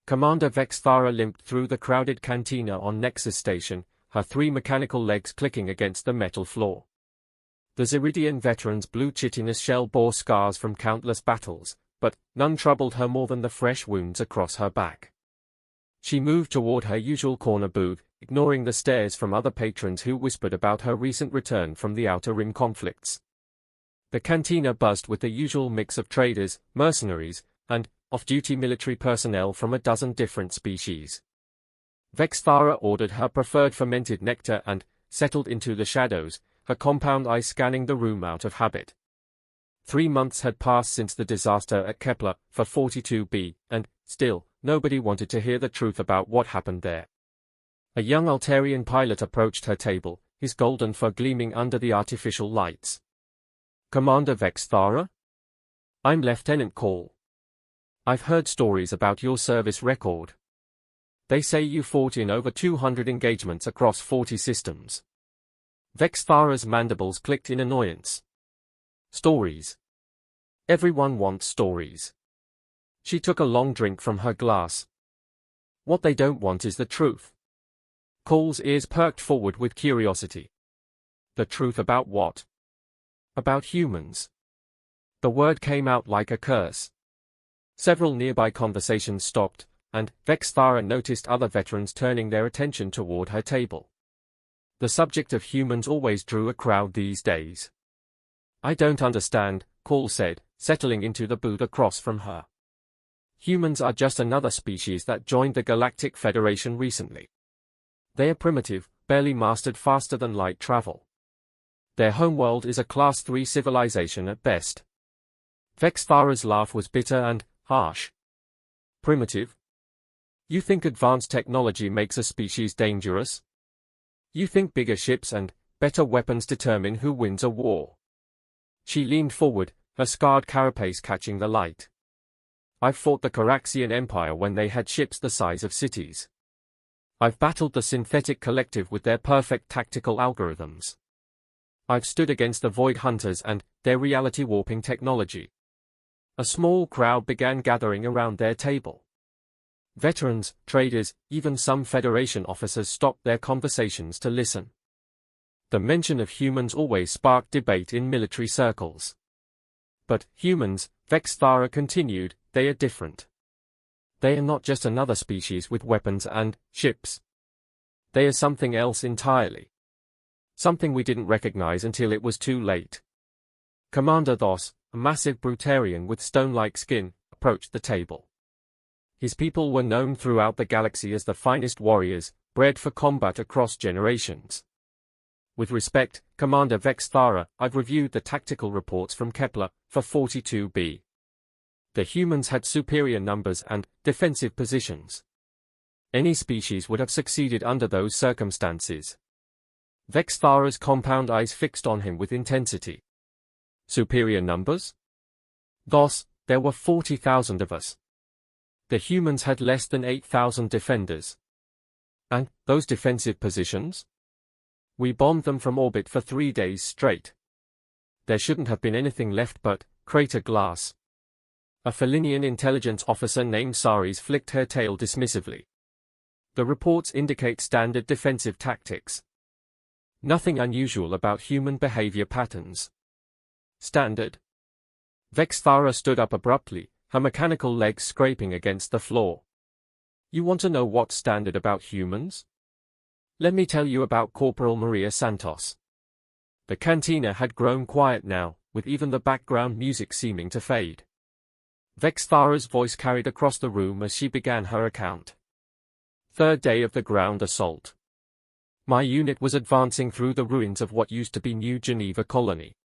Commander Vexthara limped through the crowded cantina on Nexus Station, her 3 mechanical legs clicking against the metal floor. The Ziridian veteran's blue chitinous shell bore scars from countless battles, but none troubled her more than the fresh wounds across her back. She moved toward her usual corner booth, ignoring the stares from other patrons who whispered about her recent return from the Outer Rim conflicts. The cantina buzzed with the usual mix of traders, mercenaries, and off-duty military personnel from a dozen different species. Vexthara ordered her preferred fermented nectar and settled into the shadows, her compound eye scanning the room out of habit. 3 months had passed since the disaster at Kepler for 42b, and, still, nobody wanted to hear the truth about what happened there. A young Altarian pilot approached her table, his golden fur gleaming under the artificial lights. "Commander Vexthara? I'm Lieutenant Call. I've heard stories about your service record. They say you fought in over 200 engagements across 40 systems." Vexthara's mandibles clicked in annoyance. Stories. Everyone wants stories. She took a long drink from her glass. What they don't want is the truth. Cole's ears perked forward with curiosity. The truth about what? About humans. The word came out like a curse. Several nearby conversations stopped, and Vexthara noticed other veterans turning their attention toward her table. The subject of humans always drew a crowd these days. "I don't understand," Cole said, settling into the booth across from her. "Humans are just another species that joined the Galactic Federation recently. They are primitive, barely mastered faster than light travel. Their homeworld is a Class 3 civilization at best." Vexthara's laugh was bitter and harsh. "Primitive? You think advanced technology makes a species dangerous? You think bigger ships and better weapons determine who wins a war?" She leaned forward, her scarred carapace catching the light. "I've fought the Caraxian Empire when they had ships the size of cities. I've battled the Synthetic Collective with their perfect tactical algorithms. I've stood against the Void Hunters and their reality-warping technology." A small crowd began gathering around their table. Veterans, traders, even some Federation officers stopped their conversations to listen. The mention of humans always sparked debate in military circles. "But humans," Vexthara continued, "they are different. They are not just another species with weapons and ships. They are something else entirely. Something we didn't recognize until it was too late." Commander Thos, a massive Brutarian with stone-like skin, approached the table. His people were known throughout the galaxy as the finest warriors, bred for combat across generations. "With respect, Commander Vexthara, I've reviewed the tactical reports from Kepler for 42b. The humans had superior numbers and defensive positions. Any species would have succeeded under those circumstances." Vexthara's compound eyes fixed on him with intensity. "Superior numbers? Thos, there were 40,000 of us. The humans had less than 8,000 defenders. And those defensive positions? We bombed them from orbit for 3 days straight. There shouldn't have been anything left but crater glass." A Felinian intelligence officer named Saris flicked her tail dismissively. "The reports indicate standard defensive tactics. Nothing unusual about human behavior patterns." "Standard?" Vexthara stood up abruptly, her mechanical legs scraping against the floor. "You want to know what's standard about humans? Let me tell you about Corporal Maria Santos." The cantina had grown quiet now, with even the background music seeming to fade. Vexthara's voice carried across the room as she began her account. "Third day of the ground assault. My unit was advancing through the ruins of what used to be New Geneva Colony.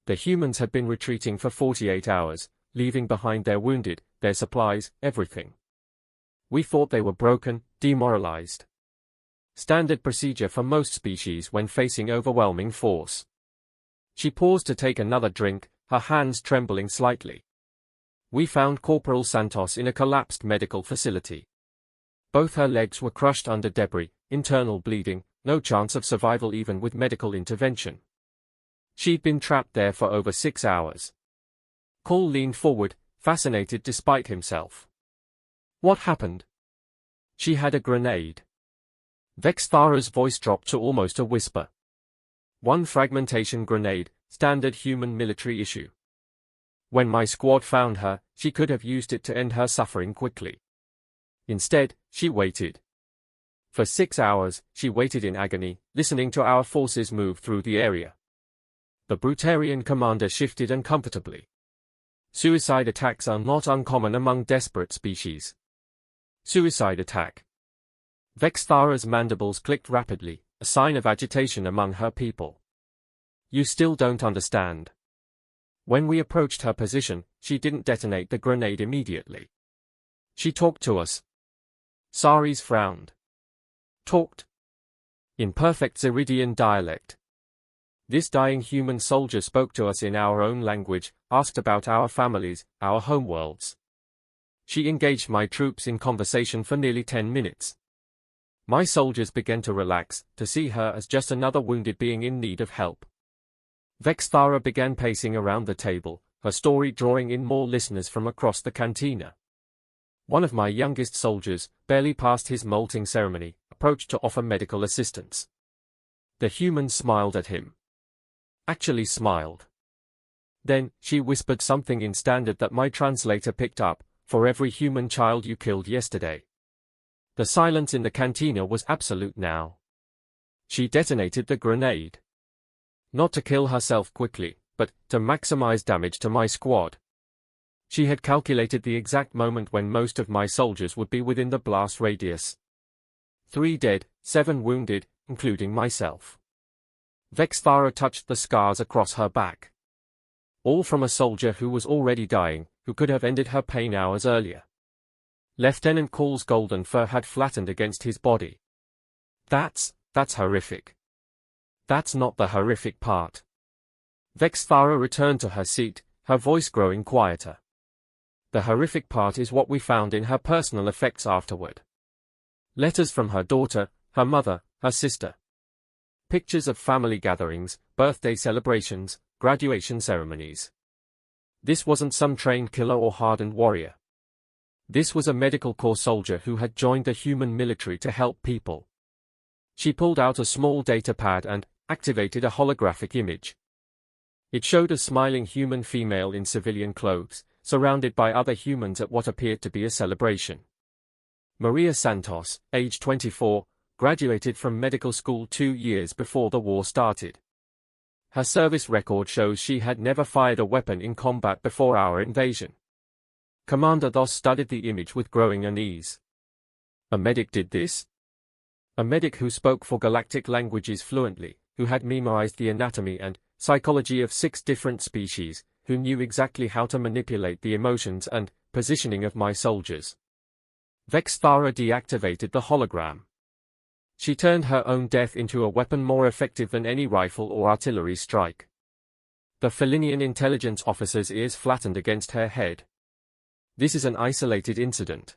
The humans had been retreating for 48 hours, leaving behind their wounded, their supplies, everything. We thought they were broken, demoralized. Standard procedure for most species when facing overwhelming force." She paused to take another drink, her hands trembling slightly. "We found Corporal Santos in a collapsed medical facility. Both her legs were crushed under debris, internal bleeding, no chance of survival even with medical intervention. She'd been trapped there for over 6 hours." Cole leaned forward, fascinated despite himself. What happened? She had a grenade. Vexthara's voice dropped to almost a whisper. One fragmentation grenade, standard human military issue. When my squad found her, she could have used it to end her suffering quickly. Instead, she waited. For 6 hours, she waited in agony, listening to our forces move through the area. The Brutarian commander shifted uncomfortably. Suicide attacks are not uncommon among desperate species. Suicide attack. Vexthara's mandibles clicked rapidly, a sign of agitation among her people. You still don't understand. When we approached her position, she didn't detonate the grenade immediately. She talked to us. Saris frowned. Talked? In perfect Ziridian dialect. This dying human soldier spoke to us in our own language, asked about our families, our homeworlds. She engaged my troops in conversation for nearly 10 minutes. My soldiers began to relax, to see her as just another wounded being in need of help. Vexthara began pacing around the table, her story drawing in more listeners from across the cantina. One of my youngest soldiers, barely past his molting ceremony, approached to offer medical assistance. The human smiled at him. Actually smiled. Then, she whispered something in standard that my translator picked up, for every human child you killed yesterday. The silence in the cantina was absolute now. She detonated the grenade. Not to kill herself quickly, but to maximize damage to my squad. She had calculated the exact moment when most of my soldiers would be within the blast radius. 3 dead, 7 wounded, including myself. Vexthara touched the scars across her back. All from a soldier who was already dying, who could have ended her pain hours earlier. Lieutenant Call's golden fur had flattened against his body. That's horrific. That's not the horrific part. Vexthara returned to her seat, her voice growing quieter. The horrific part is what we found in her personal effects afterward. Letters from her daughter, her mother, her sister. Pictures of family gatherings, birthday celebrations, graduation ceremonies. This wasn't some trained killer or hardened warrior. This was a medical corps soldier who had joined the human military to help people. She pulled out a small data pad and activated a holographic image. It showed a smiling human female in civilian clothes, surrounded by other humans at what appeared to be a celebration. Maria Santos, age 24, graduated from medical school 2 years before the war started. Her service record shows she had never fired a weapon in combat before our invasion. Commander Thos studied the image with growing unease. A medic did this? A medic who spoke 4 galactic languages fluently, who had memorized the anatomy and psychology of 6 different species, who knew exactly how to manipulate the emotions and positioning of my soldiers. Vexthara deactivated the hologram. She turned her own death into a weapon more effective than any rifle or artillery strike. The Felinian intelligence officer's ears flattened against her head. This is an isolated incident.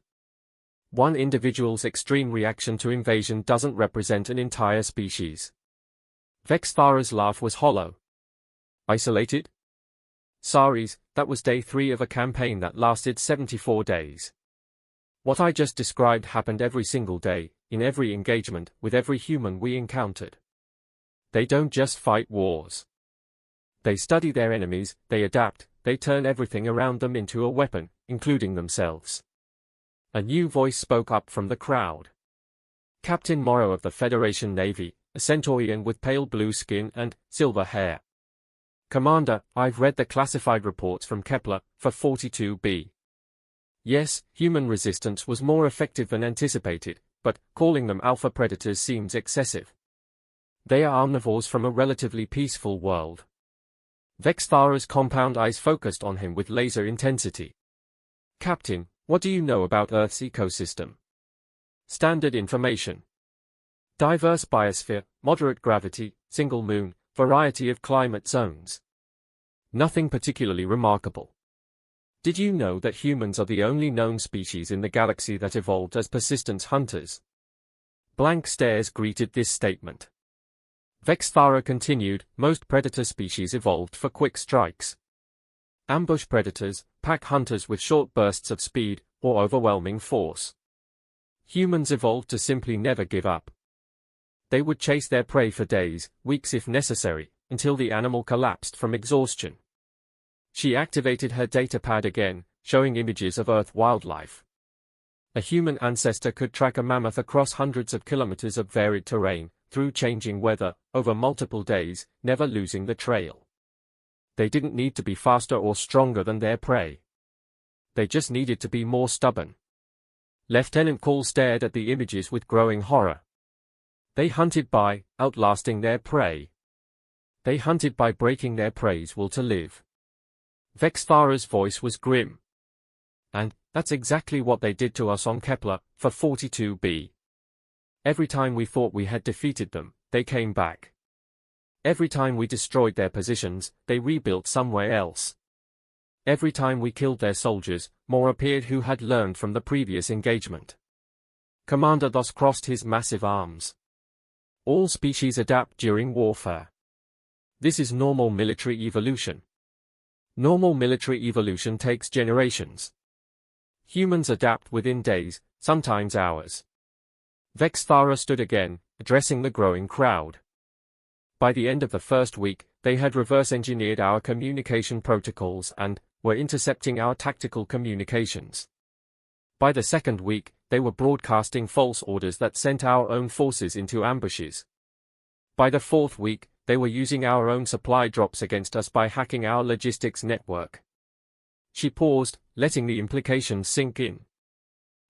One individual's extreme reaction to invasion doesn't represent an entire species. Vexthara's laugh was hollow. Isolated? Saris, that was day 3 of a campaign that lasted 74 days. What I just described happened every single day, in every engagement, with every human we encountered. They don't just fight wars. They study their enemies, they adapt, they turn everything around them into a weapon, including themselves. A new voice spoke up from the crowd. Captain Morrow of the Federation Navy, a Centaurian with pale blue skin and silver hair. Commander, I've read the classified reports from Kepler, for 42b. Yes, human resistance was more effective than anticipated, but calling them alpha predators seems excessive. They are omnivores from a relatively peaceful world. Vexthara's compound eyes focused on him with laser intensity. Captain, what do you know about Earth's ecosystem? Standard information. Diverse biosphere, moderate gravity, single moon, variety of climate zones. Nothing particularly remarkable. Did you know that humans are the only known species in the galaxy that evolved as persistence hunters? Blank stares greeted this statement. Vexthara continued, most predator species evolved for quick strikes. Ambush predators, pack hunters with short bursts of speed, or overwhelming force. Humans evolved to simply never give up. They would chase their prey for days, weeks if necessary, until the animal collapsed from exhaustion. She activated her datapad again, showing images of Earth wildlife. A human ancestor could track a mammoth across hundreds of kilometers of varied terrain, through changing weather, over multiple days, never losing the trail. They didn't need to be faster or stronger than their prey. They just needed to be more stubborn. Lieutenant Call stared at the images with growing horror. They hunted by outlasting their prey. They hunted by breaking their prey's will to live. Vexthara's voice was grim. And that's exactly what they did to us on Kepler, for 42b. Every time we thought we had defeated them, they came back. Every time we destroyed their positions, they rebuilt somewhere else. Every time we killed their soldiers, more appeared who had learned from the previous engagement. Commander thus crossed his massive arms. All species adapt during warfare. This is normal military evolution. Normal military evolution takes generations. Humans adapt within days, sometimes hours. Vexthara stood again, addressing the growing crowd. By the end of the first week, they had reverse-engineered our communication protocols and were intercepting our tactical communications. By the second week, they were broadcasting false orders that sent our own forces into ambushes. By the fourth week, they were using our own supply drops against us by hacking our logistics network. She paused, letting the implications sink in.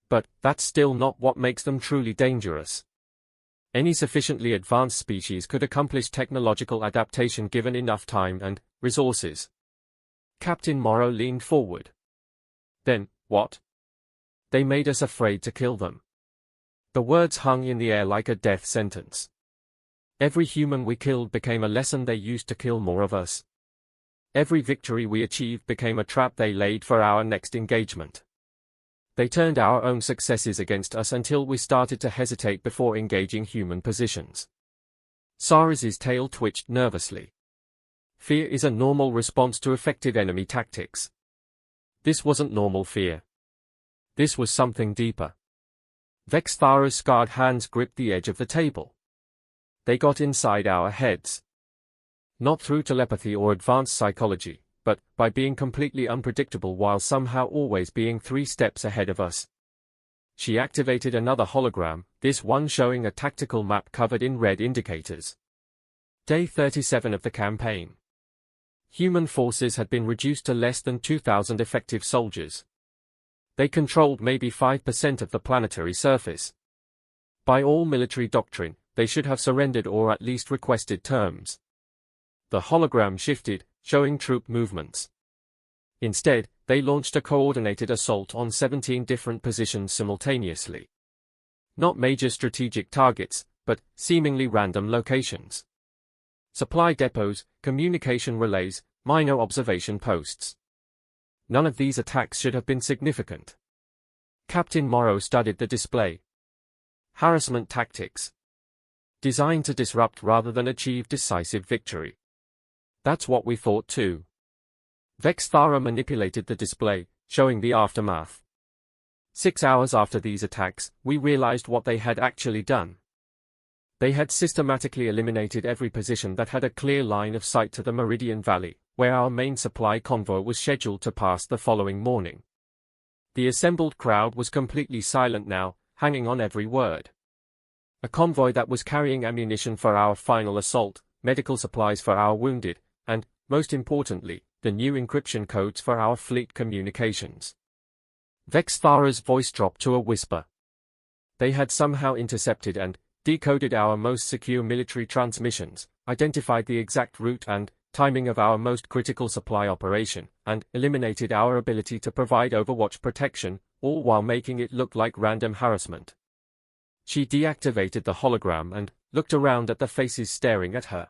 But that's still not what makes them truly dangerous. Any sufficiently advanced species could accomplish technological adaptation given enough time and resources. Captain Morrow leaned forward. Then, what? They made us afraid to kill them. The words hung in the air like a death sentence. Every human we killed became a lesson they used to kill more of us. Every victory we achieved became a trap they laid for our next engagement. They turned our own successes against us until we started to hesitate before engaging human positions. Saraz's tail twitched nervously. Fear is a normal response to effective enemy tactics. This wasn't normal fear. This was something deeper. Vexthara's scarred hands gripped the edge of the table. They got inside our heads. Not through telepathy or advanced psychology, but by being completely unpredictable while somehow always being 3 steps ahead of us. She activated another hologram, this one showing a tactical map covered in red indicators. Day 37 of the campaign. Human forces had been reduced to less than 2,000 effective soldiers. They controlled maybe 5% of the planetary surface. By all military doctrine, they should have surrendered or at least requested terms. The hologram shifted, showing troop movements. Instead, they launched a coordinated assault on 17 different positions simultaneously. Not major strategic targets, but seemingly random locations. Supply depots, communication relays, minor observation posts. None of these attacks should have been significant. Captain Morrow studied the display. Harassment tactics. Designed to disrupt rather than achieve decisive victory. That's what we thought too. Vexthara manipulated the display, showing the aftermath. 6 hours after these attacks, we realized what they had actually done. They had systematically eliminated every position that had a clear line of sight to the Meridian Valley, where our main supply convoy was scheduled to pass the following morning. The assembled crowd was completely silent now, hanging on every word. A convoy that was carrying ammunition for our final assault, medical supplies for our wounded, and, most importantly, the new encryption codes for our fleet communications. Vexthara's voice dropped to a whisper. They had somehow intercepted and decoded our most secure military transmissions, identified the exact route and timing of our most critical supply operation, and eliminated our ability to provide Overwatch protection, all while making it look like random harassment. She deactivated the hologram and looked around at the faces staring at her.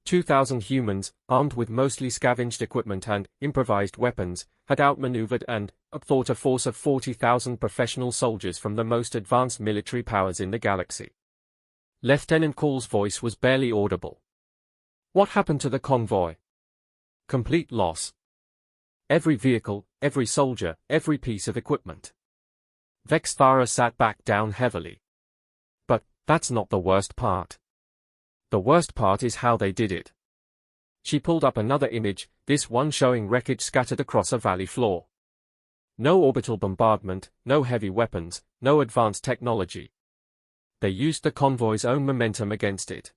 2,000 humans, armed with mostly scavenged equipment and improvised weapons, had outmaneuvered and outthought a force of 40,000 professional soldiers from the most advanced military powers in the galaxy. Lieutenant Call's voice was barely audible. What happened to the convoy? Complete loss. Every vehicle, every soldier, every piece of equipment. Vexthara sat back down heavily. But that's not the worst part. The worst part is how they did it. She pulled up another image, this one showing wreckage scattered across a valley floor. No orbital bombardment, no heavy weapons, no advanced technology. They used the convoy's own momentum against it.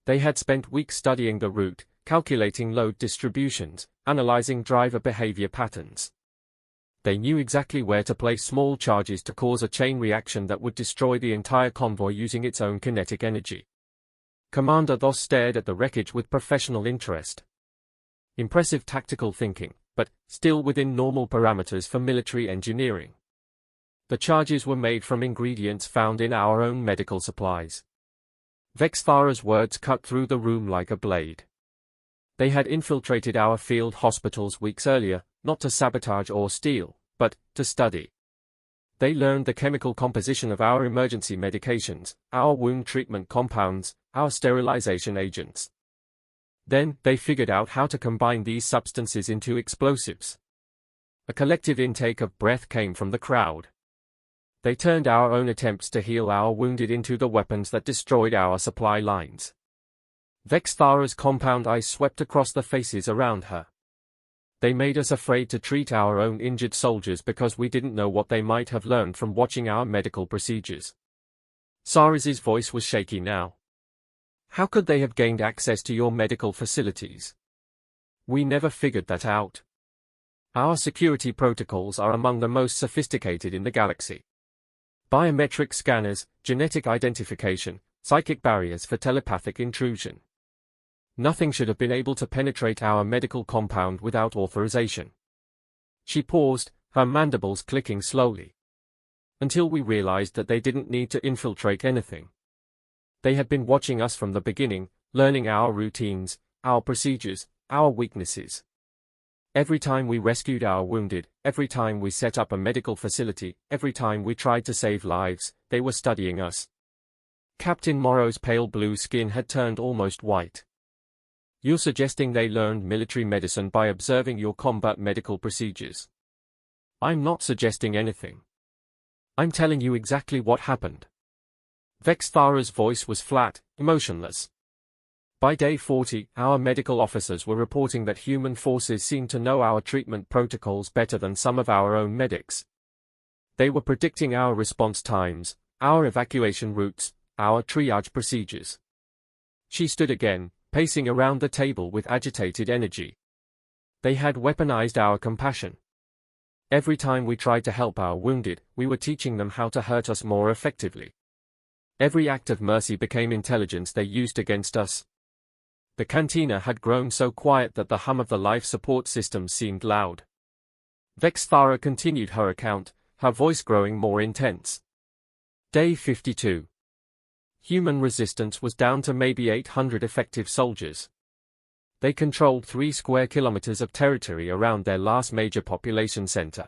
They had spent weeks studying the route, calculating load distributions, analyzing driver behavior patterns. They knew exactly where to place small charges to cause a chain reaction that would destroy the entire convoy using its own kinetic energy. Commander Thos stared at the wreckage with professional interest. Impressive tactical thinking, but still within normal parameters for military engineering. The charges were made from ingredients found in our own medical supplies. Vexthara's words cut through the room like a blade. They had infiltrated our field hospitals weeks earlier, not to sabotage or steal, but to study. They learned the chemical composition of our emergency medications, our wound treatment compounds, our sterilization agents. Then, they figured out how to combine these substances into explosives. A collective intake of breath came from the crowd. They turned our own attempts to heal our wounded into the weapons that destroyed our supply lines. Vexthara's compound eyes swept across the faces around her. They made us afraid to treat our own injured soldiers because we didn't know what they might have learned from watching our medical procedures. Saris's voice was shaky now. How could they have gained access to your medical facilities? We never figured that out. Our security protocols are among the most sophisticated in the galaxy. Biometric scanners, genetic identification, psychic barriers for telepathic intrusion. Nothing should have been able to penetrate our medical compound without authorization. She paused, her mandibles clicking slowly. Until we realized that they didn't need to infiltrate anything. They had been watching us from the beginning, learning our routines, our procedures, our weaknesses. Every time we rescued our wounded, every time we set up a medical facility, every time we tried to save lives, they were studying us. Captain Morrow's pale blue skin had turned almost white. You're suggesting they learned military medicine by observing your combat medical procedures. I'm not suggesting anything. I'm telling you exactly what happened. Vexthara's voice was flat, emotionless. By day 40, our medical officers were reporting that human forces seemed to know our treatment protocols better than some of our own medics. They were predicting our response times, our evacuation routes, our triage procedures. She stood again, pacing around the table with agitated energy. They had weaponized our compassion. Every time we tried to help our wounded, we were teaching them how to hurt us more effectively. Every act of mercy became intelligence they used against us. The cantina had grown so quiet that the hum of the life support system seemed loud. Vexthara continued her account, her voice growing more intense. Day 52. Human resistance was down to maybe 800 effective soldiers. They controlled 3 square kilometers of territory around their last major population center.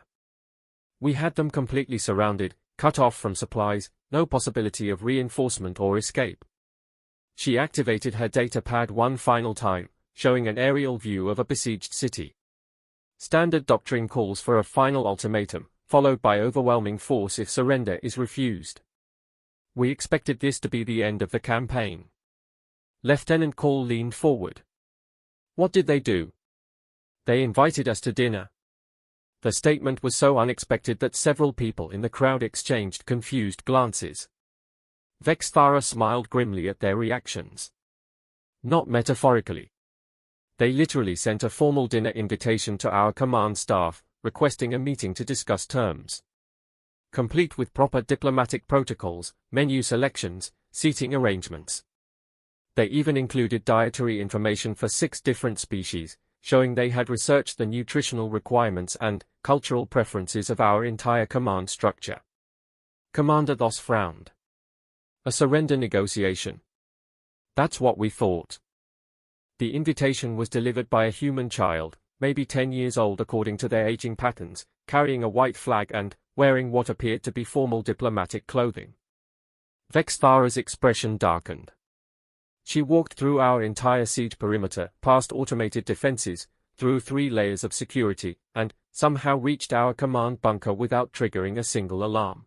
We had them completely surrounded, cut off from supplies, no possibility of reinforcement or escape. She activated her data pad one final time, showing an aerial view of a besieged city. Standard doctrine calls for a final ultimatum, followed by overwhelming force if surrender is refused. We expected this to be the end of the campaign. Lieutenant Call leaned forward. What did they do? They invited us to dinner. The statement was so unexpected that several people in the crowd exchanged confused glances. Vexthara smiled grimly at their reactions. Not metaphorically. They literally sent a formal dinner invitation to our command staff, requesting a meeting to discuss terms. Complete with proper diplomatic protocols, menu selections, seating arrangements. They even included dietary information for 6 different species, showing they had researched the nutritional requirements and cultural preferences of our entire command structure. Commander Thos frowned. A surrender negotiation. That's what we thought. The invitation was delivered by a human child, maybe 10 years old according to their aging patterns, carrying a white flag and wearing what appeared to be formal diplomatic clothing. Vexthara's expression darkened. She walked through our entire siege perimeter, past automated defenses, through 3 layers of security, and somehow reached our command bunker without triggering a single alarm.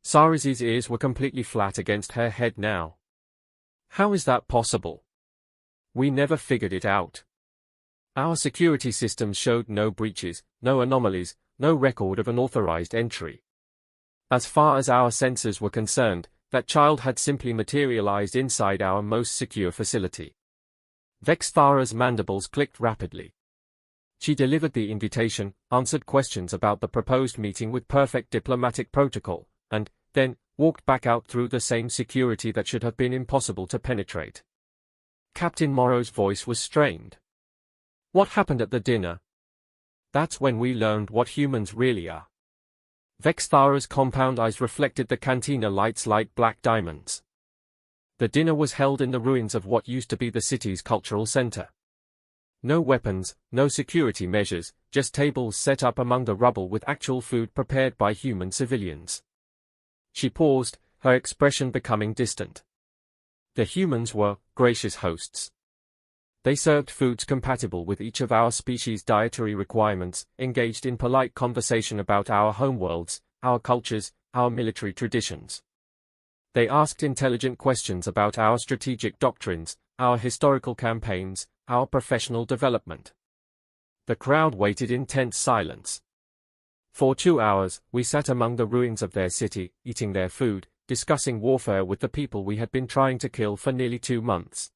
Saris's ears were completely flat against her head now. How is that possible? We never figured it out. Our security systems showed no breaches, no anomalies, no record of an authorized entry. As far as our sensors were concerned, that child had simply materialized inside our most secure facility. Vexthara's mandibles clicked rapidly. She delivered the invitation, answered questions about the proposed meeting with perfect diplomatic protocol, and then walked back out through the same security that should have been impossible to penetrate. Captain Morrow's voice was strained. What happened at the dinner? That's when we learned what humans really are. Vexthara's compound eyes reflected the cantina lights like black diamonds. The dinner was held in the ruins of what used to be the city's cultural center. No weapons, no security measures, just tables set up among the rubble with actual food prepared by human civilians. She paused, her expression becoming distant. The humans were gracious hosts. They served foods compatible with each of our species' dietary requirements, engaged in polite conversation about our homeworlds, our cultures, our military traditions. They asked intelligent questions about our strategic doctrines, our historical campaigns, our professional development. The crowd waited in tense silence. For 2 hours, we sat among the ruins of their city, eating their food, discussing warfare with the people we had been trying to kill for nearly 2 months.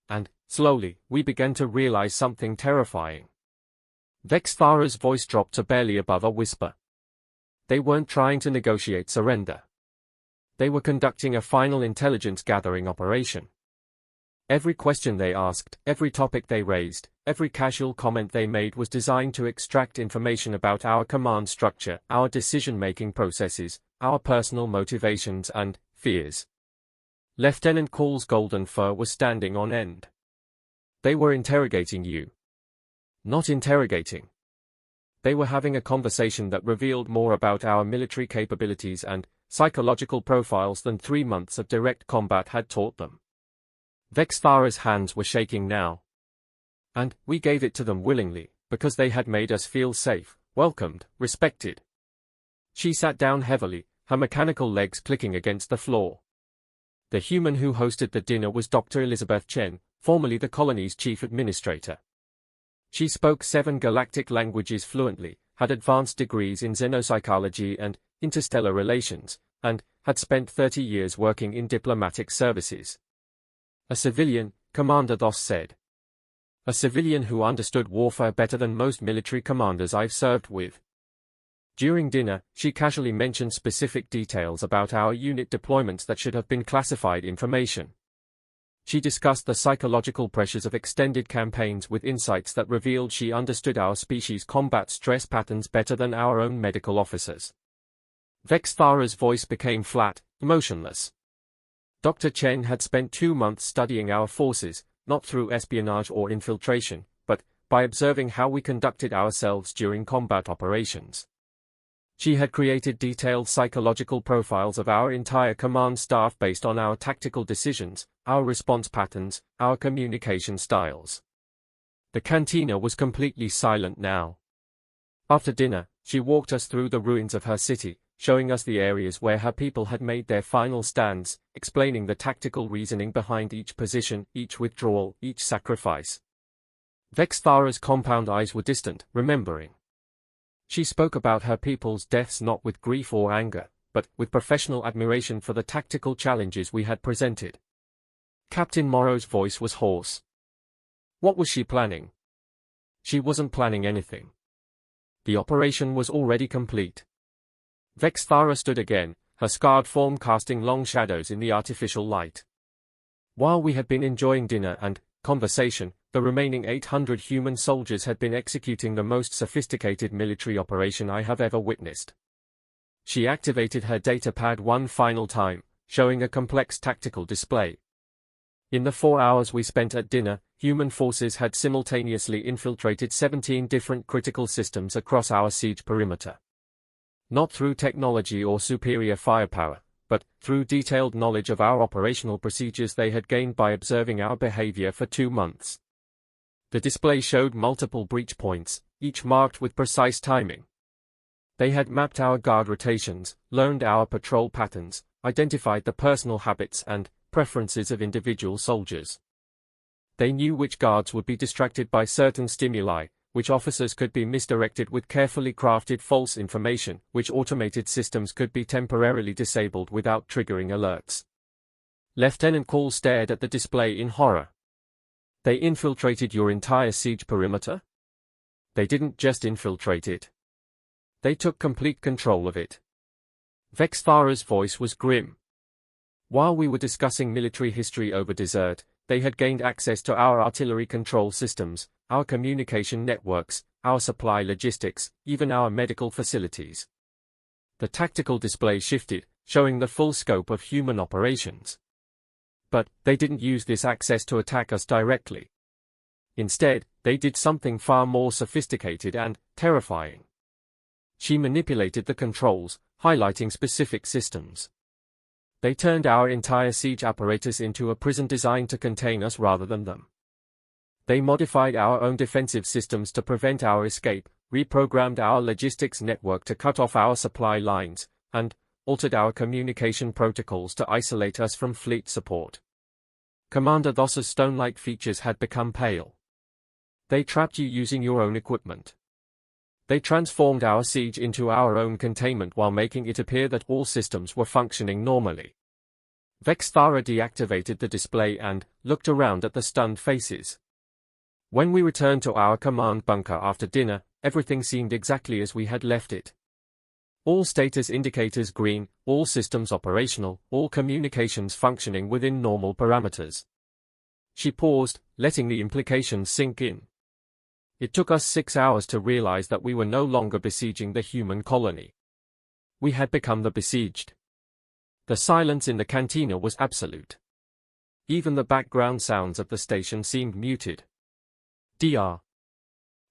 And, slowly, we began to realize something terrifying. Vexthara's voice dropped to barely above a whisper. They weren't trying to negotiate surrender. They were conducting a final intelligence gathering operation. Every question they asked, every topic they raised, every casual comment they made was designed to extract information about our command structure, our decision-making processes, our personal motivations and fears. Lieutenant Call's golden fur was standing on end. They were interrogating you. Not interrogating. They were having a conversation that revealed more about our military capabilities and psychological profiles than 3 months of direct combat had taught them. Vexthara's hands were shaking now. And we gave it to them willingly, because they had made us feel safe, welcomed, respected. She sat down heavily, her mechanical legs clicking against the floor. The human who hosted the dinner was Dr. Elizabeth Chen, formerly the colony's chief administrator. She spoke 7 galactic languages fluently, had advanced degrees in xenopsychology and interstellar relations, and had spent 30 years working in diplomatic services. A civilian, Commander Thos said. A civilian who understood warfare better than most military commanders I've served with. During dinner, she casually mentioned specific details about our unit deployments that should have been classified information. She discussed the psychological pressures of extended campaigns with insights that revealed she understood our species' combat stress patterns better than our own medical officers. Vexthara's voice became flat, emotionless. Dr. Chen had spent 2 months studying our forces, not through espionage or infiltration, but by observing how we conducted ourselves during combat operations. She had created detailed psychological profiles of our entire command staff based on our tactical decisions, our response patterns, our communication styles. The cantina was completely silent now. After dinner, she walked us through the ruins of her city, showing us the areas where her people had made their final stands, explaining the tactical reasoning behind each position, each withdrawal, each sacrifice. Vexthara's compound eyes were distant, remembering. She spoke about her people's deaths not with grief or anger, but with professional admiration for the tactical challenges we had presented. Captain Morrow's voice was hoarse. What was she planning? She wasn't planning anything. The operation was already complete. Vexthara stood again, her scarred form casting long shadows in the artificial light. While we had been enjoying dinner and conversation, the remaining 800 human soldiers had been executing the most sophisticated military operation I have ever witnessed. She activated her datapad one final time, showing a complex tactical display. In the 4 hours we spent at dinner, human forces had simultaneously infiltrated 17 different critical systems across our siege perimeter. Not through technology or superior firepower, but through detailed knowledge of our operational procedures they had gained by observing our behavior for 2 months. The display showed multiple breach points, each marked with precise timing. They had mapped our guard rotations, learned our patrol patterns, identified the personal habits and preferences of individual soldiers. They knew which guards would be distracted by certain stimuli, which officers could be misdirected with carefully crafted false information, which automated systems could be temporarily disabled without triggering alerts. Lieutenant Call stared at the display in horror. They infiltrated your entire siege perimeter? They didn't just infiltrate it. They took complete control of it. Vexthara's voice was grim. While we were discussing military history over dessert, they had gained access to our artillery control systems, our communication networks, our supply logistics, even our medical facilities. The tactical display shifted, showing the full scope of human operations. But they didn't use this access to attack us directly. Instead, they did something far more sophisticated and terrifying. She manipulated the controls, highlighting specific systems. They turned our entire siege apparatus into a prison designed to contain us rather than them. They modified our own defensive systems to prevent our escape, reprogrammed our logistics network to cut off our supply lines, and altered our communication protocols to isolate us from fleet support. Commander Thossa's stone-like features had become pale. They trapped you using your own equipment. They transformed our siege into our own containment while making it appear that all systems were functioning normally. Vexthara deactivated the display and looked around at the stunned faces. When we returned to our command bunker after dinner, everything seemed exactly as we had left it. All status indicators green, all systems operational, all communications functioning within normal parameters. She paused, letting the implications sink in. It took us 6 hours to realize that we were no longer besieging the human colony. We had become the besieged. The silence in the cantina was absolute. Even the background sounds of the station seemed muted. Dr.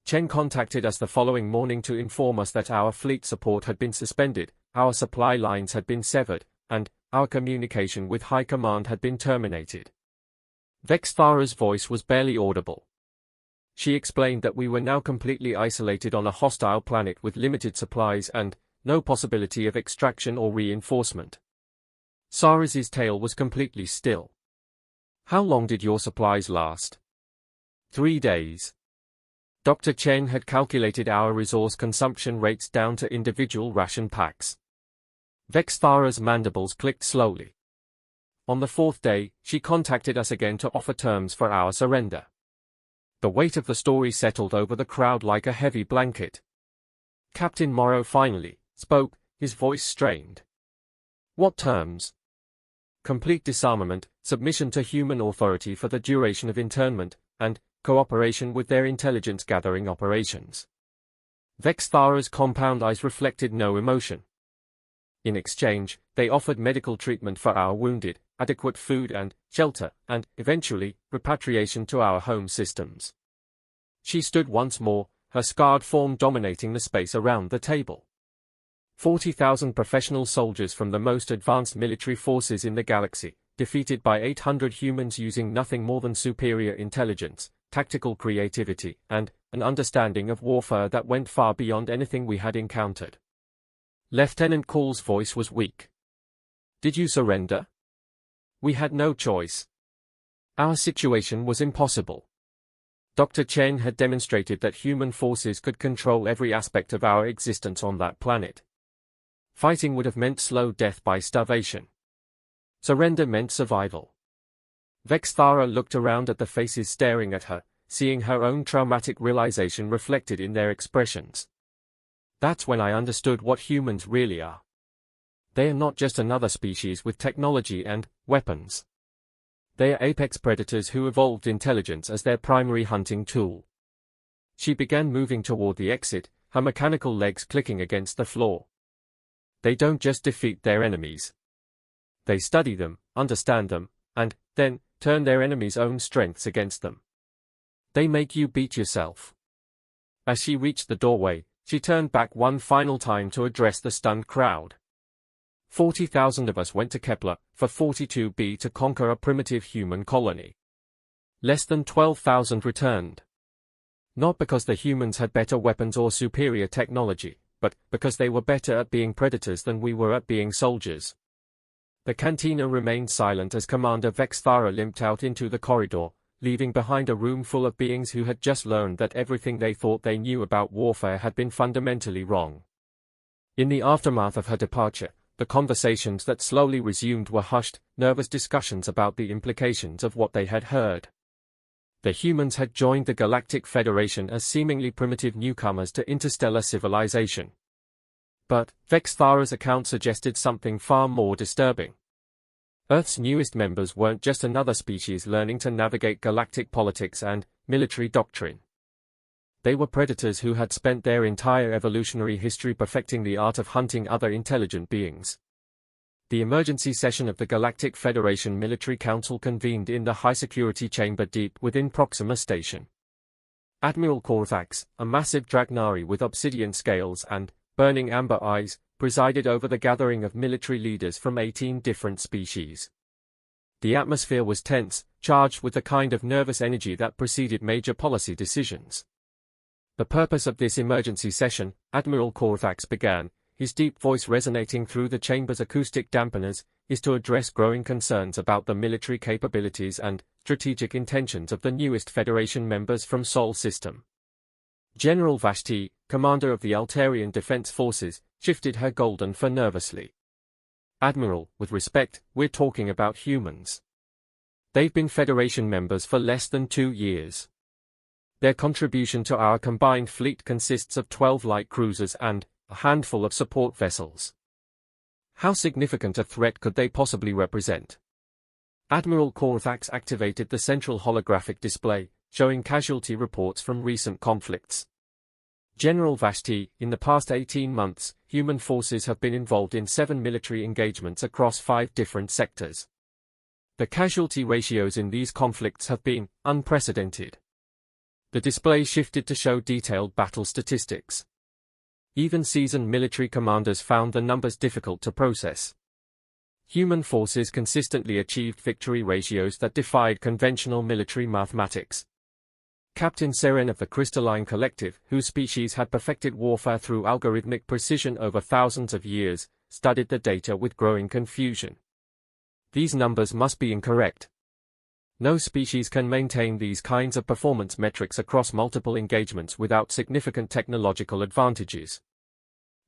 Chen contacted us the following morning to inform us that our fleet support had been suspended, our supply lines had been severed, and our communication with High Command had been terminated. Vexthara's voice was barely audible. She explained that we were now completely isolated on a hostile planet with limited supplies and no possibility of extraction or reinforcement. Saraz's tail was completely still. How long did your supplies last? 3 days. Dr. Chen had calculated our resource consumption rates down to individual ration packs. Vexthara's mandibles clicked slowly. On the 4th day, she contacted us again to offer terms for our surrender. The weight of the story settled over the crowd like a heavy blanket. Captain Morrow finally spoke, his voice strained. What terms? Complete disarmament, submission to human authority for the duration of internment, and cooperation with their intelligence-gathering operations. Vexthara's compound eyes reflected no emotion. In exchange, they offered medical treatment for our wounded, adequate food and shelter, and, eventually, repatriation to our home systems. She stood once more, her scarred form dominating the space around the table. 40,000 professional soldiers from the most advanced military forces in the galaxy, defeated by 800 humans using nothing more than superior intelligence, tactical creativity, and an understanding of warfare that went far beyond anything we had encountered. Lieutenant Call's voice was weak. Did you surrender? We had no choice. Our situation was impossible. Dr. Chen had demonstrated that human forces could control every aspect of our existence on that planet. Fighting would have meant slow death by starvation. Surrender meant survival. Vexthara looked around at the faces staring at her, seeing her own traumatic realization reflected in their expressions. That's when I understood what humans really are. They are not just another species with technology and weapons. They are apex predators who evolved intelligence as their primary hunting tool. She began moving toward the exit, her mechanical legs clicking against the floor. They don't just defeat their enemies. They study them, understand them, and then turn their enemies' own strengths against them. They make you beat yourself. As she reached the doorway, she turned back one final time to address the stunned crowd. 40,000 of us went to Kepler for 42B to conquer a primitive human colony. Less than 12,000 returned. Not because the humans had better weapons or superior technology, but because they were better at being predators than we were at being soldiers. The cantina remained silent as Commander Vexthara limped out into the corridor, leaving behind a room full of beings who had just learned that everything they thought they knew about warfare had been fundamentally wrong. In the aftermath of her departure, the conversations that slowly resumed were hushed, nervous discussions about the implications of what they had heard. The humans had joined the Galactic Federation as seemingly primitive newcomers to interstellar civilization. But Vexthara's account suggested something far more disturbing. Earth's newest members weren't just another species learning to navigate galactic politics and military doctrine. They were predators who had spent their entire evolutionary history perfecting the art of hunting other intelligent beings. The emergency session of the Galactic Federation Military Council convened in the high-security chamber deep within Proxima Station. Admiral Korthax, a massive Dragnari with obsidian scales and burning amber eyes, presided over the gathering of military leaders from 18 different species. The atmosphere was tense, charged with the kind of nervous energy that preceded major policy decisions. The purpose of this emergency session, Admiral Korthax began, his deep voice resonating through the chamber's acoustic dampeners, is to address growing concerns about the military capabilities and strategic intentions of the newest Federation members from Sol System. General Vashti, commander of the Altarian Defense Forces, shifted her golden fur nervously. Admiral, with respect, we're talking about humans. They've been Federation members for less than 2 years. Their contribution to our combined fleet consists of 12 light cruisers and a handful of support vessels. How significant a threat could they possibly represent? Admiral Korthax activated the central holographic display, showing casualty reports from recent conflicts. General Vashti, in the past 18 months, human forces have been involved in 7 military engagements across 5 different sectors. The casualty ratios in these conflicts have been unprecedented. The display shifted to show detailed battle statistics. Even seasoned military commanders found the numbers difficult to process. Human forces consistently achieved victory ratios that defied conventional military mathematics. Captain Seren of the Crystalline Collective, whose species had perfected warfare through algorithmic precision over thousands of years, studied the data with growing confusion. These numbers must be incorrect. No species can maintain these kinds of performance metrics across multiple engagements without significant technological advantages.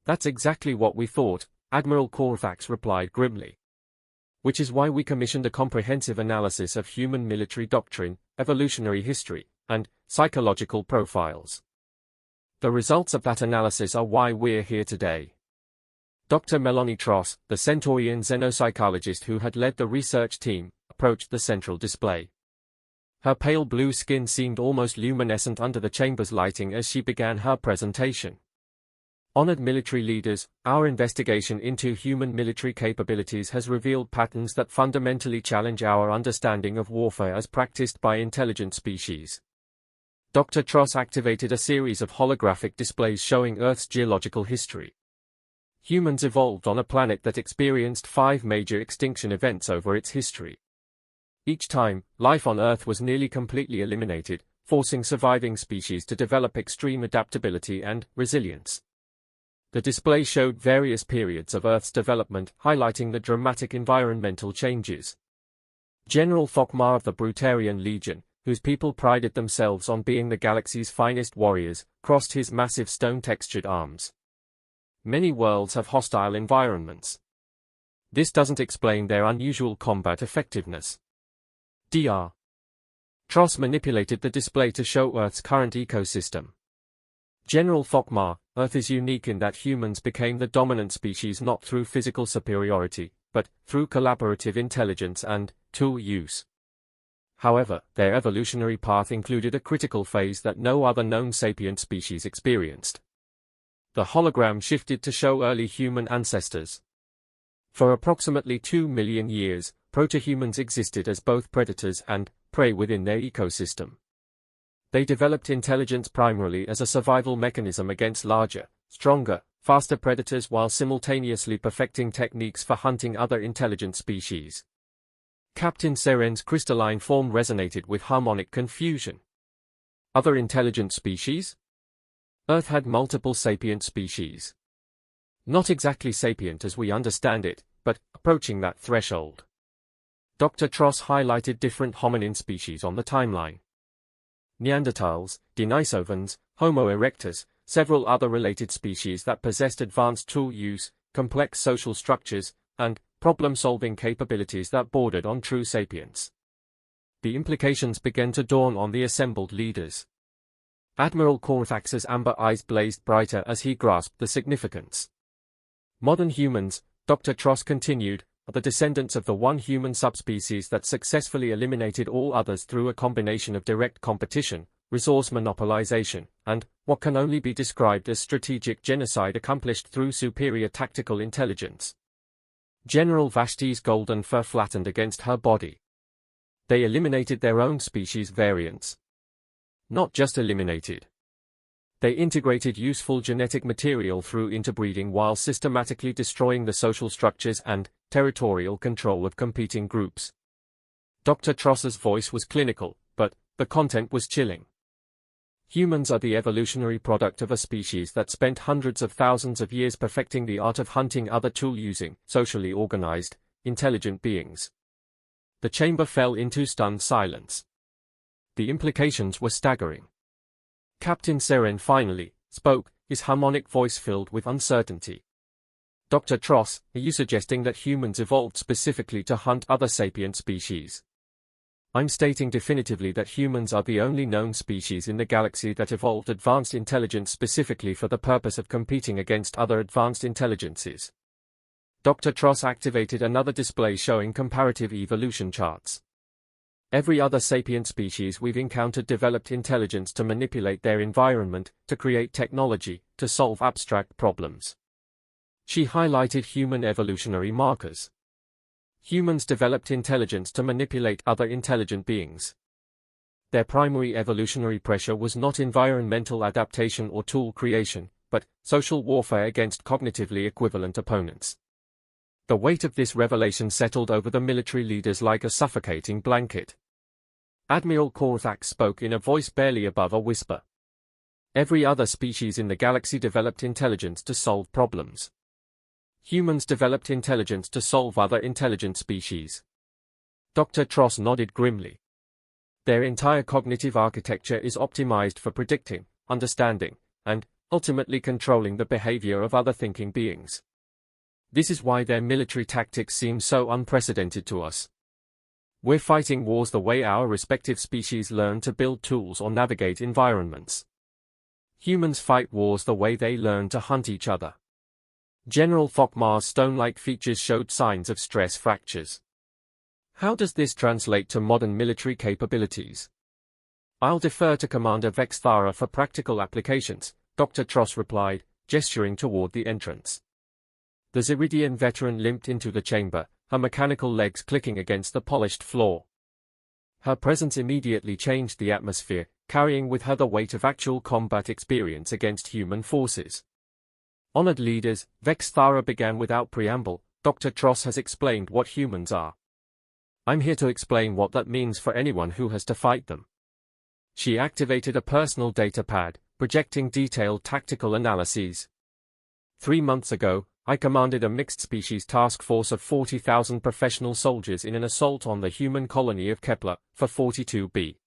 That's exactly what we thought, Admiral Korthax replied grimly. Which is why we commissioned a comprehensive analysis of human military doctrine, evolutionary history, and psychological profiles. The results of that analysis are why we're here today. Dr. Melanie Tross, the Centaurian xenopsychologist who had led the research team, approached the central display. Her pale blue skin seemed almost luminescent under the chamber's lighting as she began her presentation. Honored military leaders, our investigation into human military capabilities has revealed patterns that fundamentally challenge our understanding of warfare as practiced by intelligent species. Dr. Tross activated a series of holographic displays showing Earth's geological history. Humans evolved on a planet that experienced 5 major extinction events over its history. Each time, life on Earth was nearly completely eliminated, forcing surviving species to develop extreme adaptability and resilience. The display showed various periods of Earth's development, highlighting the dramatic environmental changes. General Thokmar of the Brutarian Legion, whose people prided themselves on being the galaxy's finest warriors, crossed his massive stone-textured arms. Many worlds have hostile environments. This doesn't explain their unusual combat effectiveness. Dr. Tross manipulated the display to show Earth's current ecosystem. General Thokmar, Earth is unique in that humans became the dominant species not through physical superiority, but through collaborative intelligence and tool use. However, their evolutionary path included a critical phase that no other known sapient species experienced. The hologram shifted to show early human ancestors. For approximately 2 million years, proto-humans existed as both predators and prey within their ecosystem. They developed intelligence primarily as a survival mechanism against larger, stronger, faster predators while simultaneously perfecting techniques for hunting other intelligent species. Captain Seren's crystalline form resonated with harmonic confusion. Other intelligent species? Earth had multiple sapient species. Not exactly sapient as we understand it, but approaching that threshold. Dr. Tross highlighted different hominin species on the timeline. Neanderthals, Denisovans, Homo erectus, several other related species that possessed advanced tool use, complex social structures, and problem-solving capabilities that bordered on true sapience. The implications began to dawn on the assembled leaders. Admiral Korthax's amber eyes blazed brighter as he grasped the significance. Modern humans, Dr. Tross continued, are the descendants of the one human subspecies that successfully eliminated all others through a combination of direct competition, resource monopolization, and what can only be described as strategic genocide accomplished through superior tactical intelligence. General Vashti's golden fur flattened against her body. They eliminated their own species variants. Not just eliminated. They integrated useful genetic material through interbreeding while systematically destroying the social structures and territorial control of competing groups. Dr. Tross's voice was clinical, but the content was chilling. Humans are the evolutionary product of a species that spent hundreds of thousands of years perfecting the art of hunting other tool-using, socially organized, intelligent beings. The chamber fell into stunned silence. The implications were staggering. Captain Seren finally spoke, his harmonic voice filled with uncertainty. Dr. Tross, are you suggesting that humans evolved specifically to hunt other sapient species? I'm stating definitively that humans are the only known species in the galaxy that evolved advanced intelligence specifically for the purpose of competing against other advanced intelligences. Dr. Tross activated another display showing comparative evolution charts. Every other sapient species we've encountered developed intelligence to manipulate their environment, to create technology, to solve abstract problems. She highlighted human evolutionary markers. Humans developed intelligence to manipulate other intelligent beings. Their primary evolutionary pressure was not environmental adaptation or tool creation, but social warfare against cognitively equivalent opponents. The weight of this revelation settled over the military leaders like a suffocating blanket. Admiral Korthax spoke in a voice barely above a whisper. Every other species in the galaxy developed intelligence to solve problems. Humans developed intelligence to solve other intelligent species. Dr. Tross nodded grimly. Their entire cognitive architecture is optimized for predicting, understanding, and ultimately controlling the behavior of other thinking beings. This is why their military tactics seem so unprecedented to us. We're fighting wars the way our respective species learn to build tools or navigate environments. Humans fight wars the way they learn to hunt each other. General Thokmar's stone-like features showed signs of stress fractures. How does this translate to modern military capabilities? I'll defer to Commander Vexthara for practical applications, Dr. Tross replied, gesturing toward the entrance. The Ziridian veteran limped into the chamber, her mechanical legs clicking against the polished floor. Her presence immediately changed the atmosphere, carrying with her the weight of actual combat experience against human forces. Honored leaders, Vexthara began without preamble, Dr. Tross has explained what humans are. I'm here to explain what that means for anyone who has to fight them. She activated a personal data pad, projecting detailed tactical analyses. 3 months ago, I commanded a mixed-species task force of 40,000 professional soldiers in an assault on the human colony of Kepler, for 42b.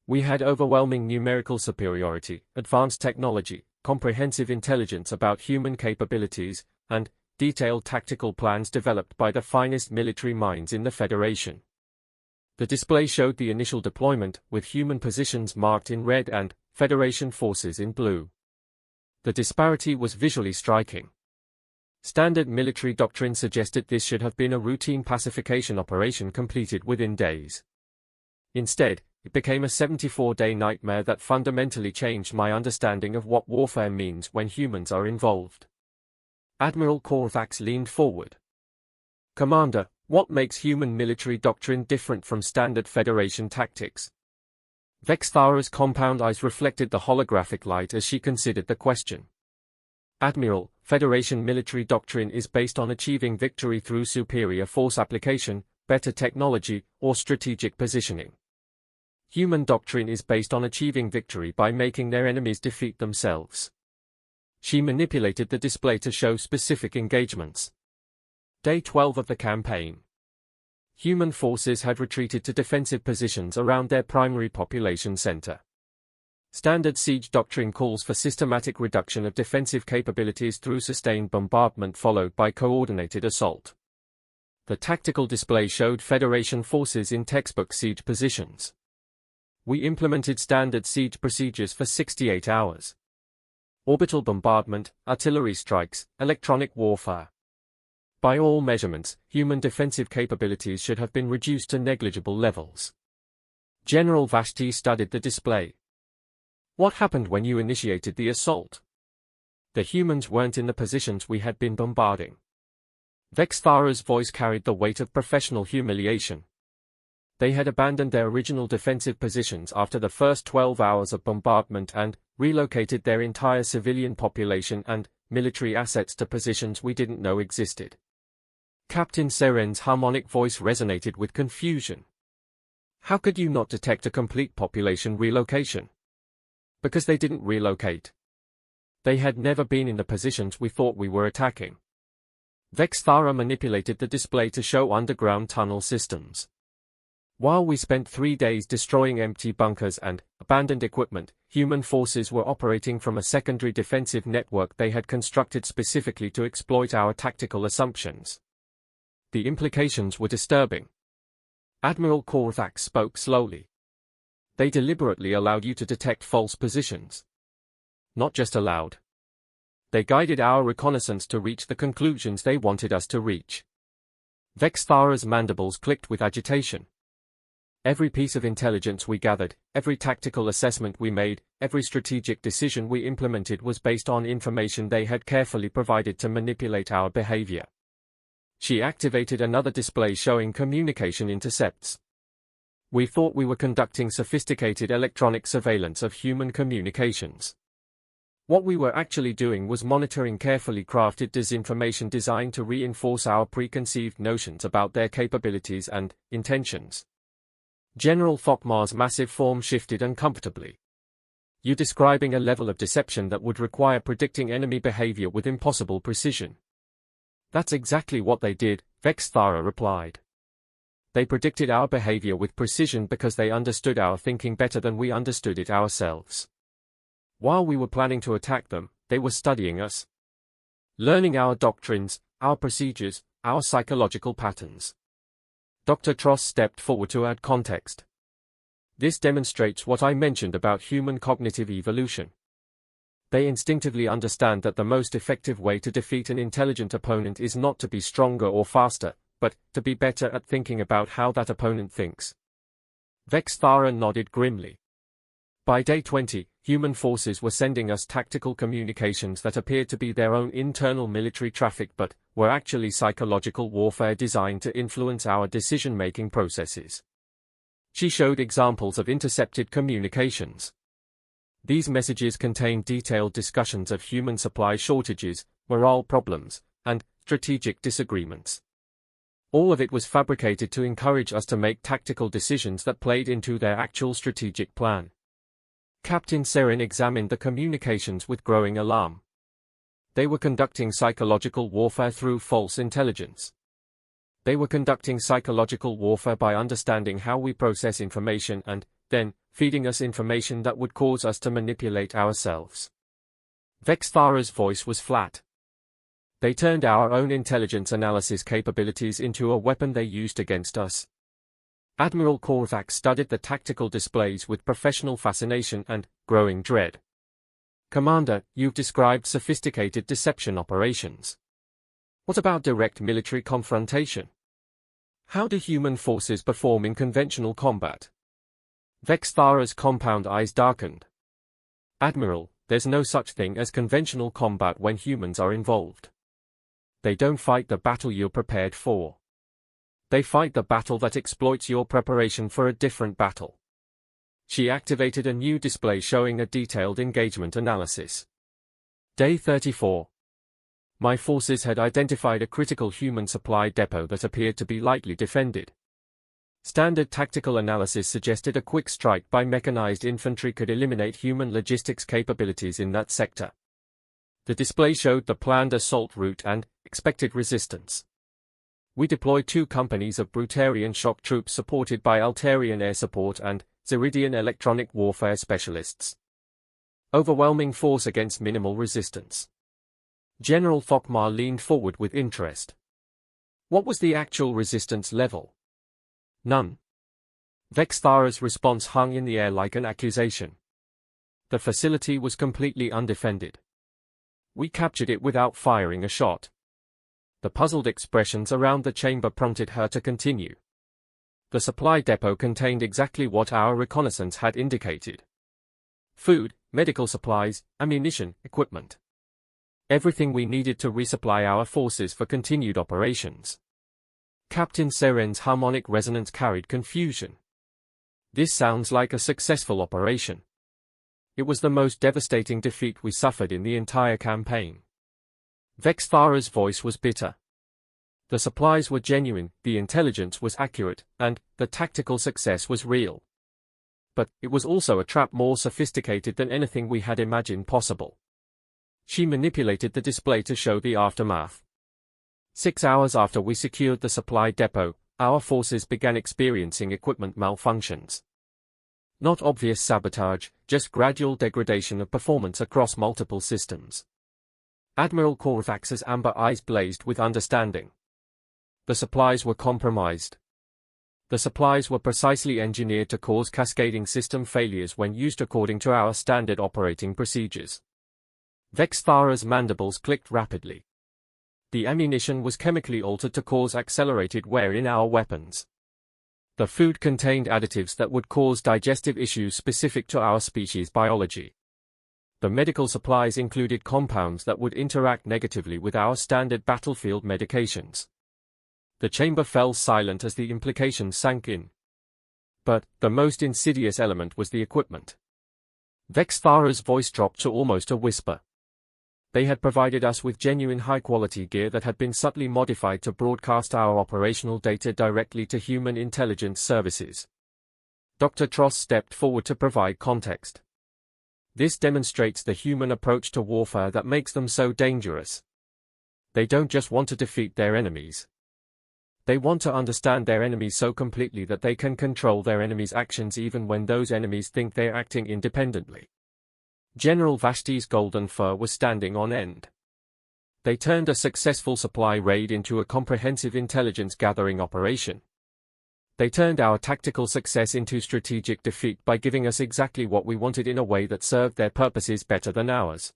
We had overwhelming numerical superiority, advanced technology, comprehensive intelligence about human capabilities, and detailed tactical plans developed by the finest military minds in the Federation. The display showed the initial deployment, with human positions marked in red and Federation forces in blue. The disparity was visually striking. Standard military doctrine suggested this should have been a routine pacification operation completed within days. Instead, it became a 74-day nightmare that fundamentally changed my understanding of what warfare means when humans are involved. Admiral Korthax leaned forward. Commander, what makes human military doctrine different from standard Federation tactics? Vexthara's compound eyes reflected the holographic light as she considered the question. Admiral, Federation military doctrine is based on achieving victory through superior force application, better technology, or strategic positioning. Human doctrine is based on achieving victory by making their enemies defeat themselves. She manipulated the display to show specific engagements. Day 12 of the campaign. Human forces had retreated to defensive positions around their primary population center. Standard siege doctrine calls for systematic reduction of defensive capabilities through sustained bombardment followed by coordinated assault. The tactical display showed Federation forces in textbook siege positions. We implemented standard siege procedures for 68 hours. Orbital bombardment, artillery strikes, electronic warfare. By all measurements, human defensive capabilities should have been reduced to negligible levels. General Vashti studied the display. What happened when you initiated the assault? The humans weren't in the positions we had been bombarding. Vexthara's voice carried the weight of professional humiliation. They had abandoned their original defensive positions after the first 12 hours of bombardment and relocated their entire civilian population and military assets to positions we didn't know existed. Captain Seren's harmonic voice resonated with confusion. How could you not detect a complete population relocation? Because they didn't relocate. They had never been in the positions we thought we were attacking. Vexthara manipulated the display to show underground tunnel systems. While we spent 3 days destroying empty bunkers and abandoned equipment, human forces were operating from a secondary defensive network they had constructed specifically to exploit our tactical assumptions. The implications were disturbing. Admiral Korthak spoke slowly. They deliberately allowed you to detect false positions. Not just allowed. They guided our reconnaissance to reach the conclusions they wanted us to reach. Vexthara's mandibles clicked with agitation. Every piece of intelligence we gathered, every tactical assessment we made, every strategic decision we implemented was based on information they had carefully provided to manipulate our behavior. She activated another display showing communication intercepts. We thought we were conducting sophisticated electronic surveillance of human communications. What we were actually doing was monitoring carefully crafted disinformation designed to reinforce our preconceived notions about their capabilities and intentions. General Thokmar's massive form shifted uncomfortably. You describing a level of deception that would require predicting enemy behavior with impossible precision. That's exactly what they did, Vexthara replied. They predicted our behavior with precision because they understood our thinking better than we understood it ourselves. While we were planning to attack them, they were studying us. Learning our doctrines, our procedures, our psychological patterns. Dr. Tross stepped forward to add context. This demonstrates what I mentioned about human cognitive evolution. They instinctively understand that the most effective way to defeat an intelligent opponent is not to be stronger or faster, but to be better at thinking about how that opponent thinks. Vexthara nodded grimly. By day 20, human forces were sending us tactical communications that appeared to be their own internal military traffic but were actually psychological warfare designed to influence our decision-making processes. She showed examples of intercepted communications. These messages contained detailed discussions of human supply shortages, morale problems, and strategic disagreements. All of it was fabricated to encourage us to make tactical decisions that played into their actual strategic plan. Captain Seren examined the communications with growing alarm. They were conducting psychological warfare through false intelligence. They were conducting psychological warfare by understanding how we process information and, then, feeding us information that would cause us to manipulate ourselves. Vexthara's voice was flat. They turned our own intelligence analysis capabilities into a weapon they used against us. Admiral Korthak studied the tactical displays with professional fascination and growing dread. Commander, you've described sophisticated deception operations. What about direct military confrontation? How do human forces perform in conventional combat? Vexthara's compound eyes darkened. Admiral, there's no such thing as conventional combat when humans are involved. They don't fight the battle you're prepared for. They fight the battle that exploits your preparation for a different battle. She activated a new display showing a detailed engagement analysis. Day 34. My forces had identified a critical human supply depot that appeared to be lightly defended. Standard tactical analysis suggested a quick strike by mechanized infantry could eliminate human logistics capabilities in that sector. The display showed the planned assault route and expected resistance. We deployed 2 companies of Brutarian shock troops supported by Altarian air support and Zeridian electronic warfare specialists. Overwhelming force against minimal resistance. General Thokmar leaned forward with interest. What was the actual resistance level? None. Vexthara's response hung in the air like an accusation. The facility was completely undefended. We captured it without firing a shot. The puzzled expressions around the chamber prompted her to continue. The supply depot contained exactly what our reconnaissance had indicated. Food, medical supplies, ammunition, equipment. Everything we needed to resupply our forces for continued operations. Captain Seren's harmonic resonance carried confusion. This sounds like a successful operation. It was the most devastating defeat we suffered in the entire campaign. Vexthara's voice was bitter. The supplies were genuine, the intelligence was accurate, and the tactical success was real. But it was also a trap more sophisticated than anything we had imagined possible. She manipulated the display to show the aftermath. 6 hours after we secured the supply depot, our forces began experiencing equipment malfunctions. Not obvious sabotage, just gradual degradation of performance across multiple systems. Admiral Korvax's amber eyes blazed with understanding. The supplies were compromised. The supplies were precisely engineered to cause cascading system failures when used according to our standard operating procedures. Vexthara's mandibles clicked rapidly. The ammunition was chemically altered to cause accelerated wear in our weapons. The food contained additives that would cause digestive issues specific to our species' biology. The medical supplies included compounds that would interact negatively with our standard battlefield medications. The chamber fell silent as the implications sank in. But the most insidious element was the equipment. Vexthara's voice dropped to almost a whisper. They had provided us with genuine high-quality gear that had been subtly modified to broadcast our operational data directly to human intelligence services. Dr. Tross stepped forward to provide context. This demonstrates the human approach to warfare that makes them so dangerous. They don't just want to defeat their enemies. They want to understand their enemies so completely that they can control their enemies' actions even when those enemies think they're acting independently. General Vashti's golden fur was standing on end. They turned a successful supply raid into a comprehensive intelligence gathering operation. They turned our tactical success into strategic defeat by giving us exactly what we wanted in a way that served their purposes better than ours.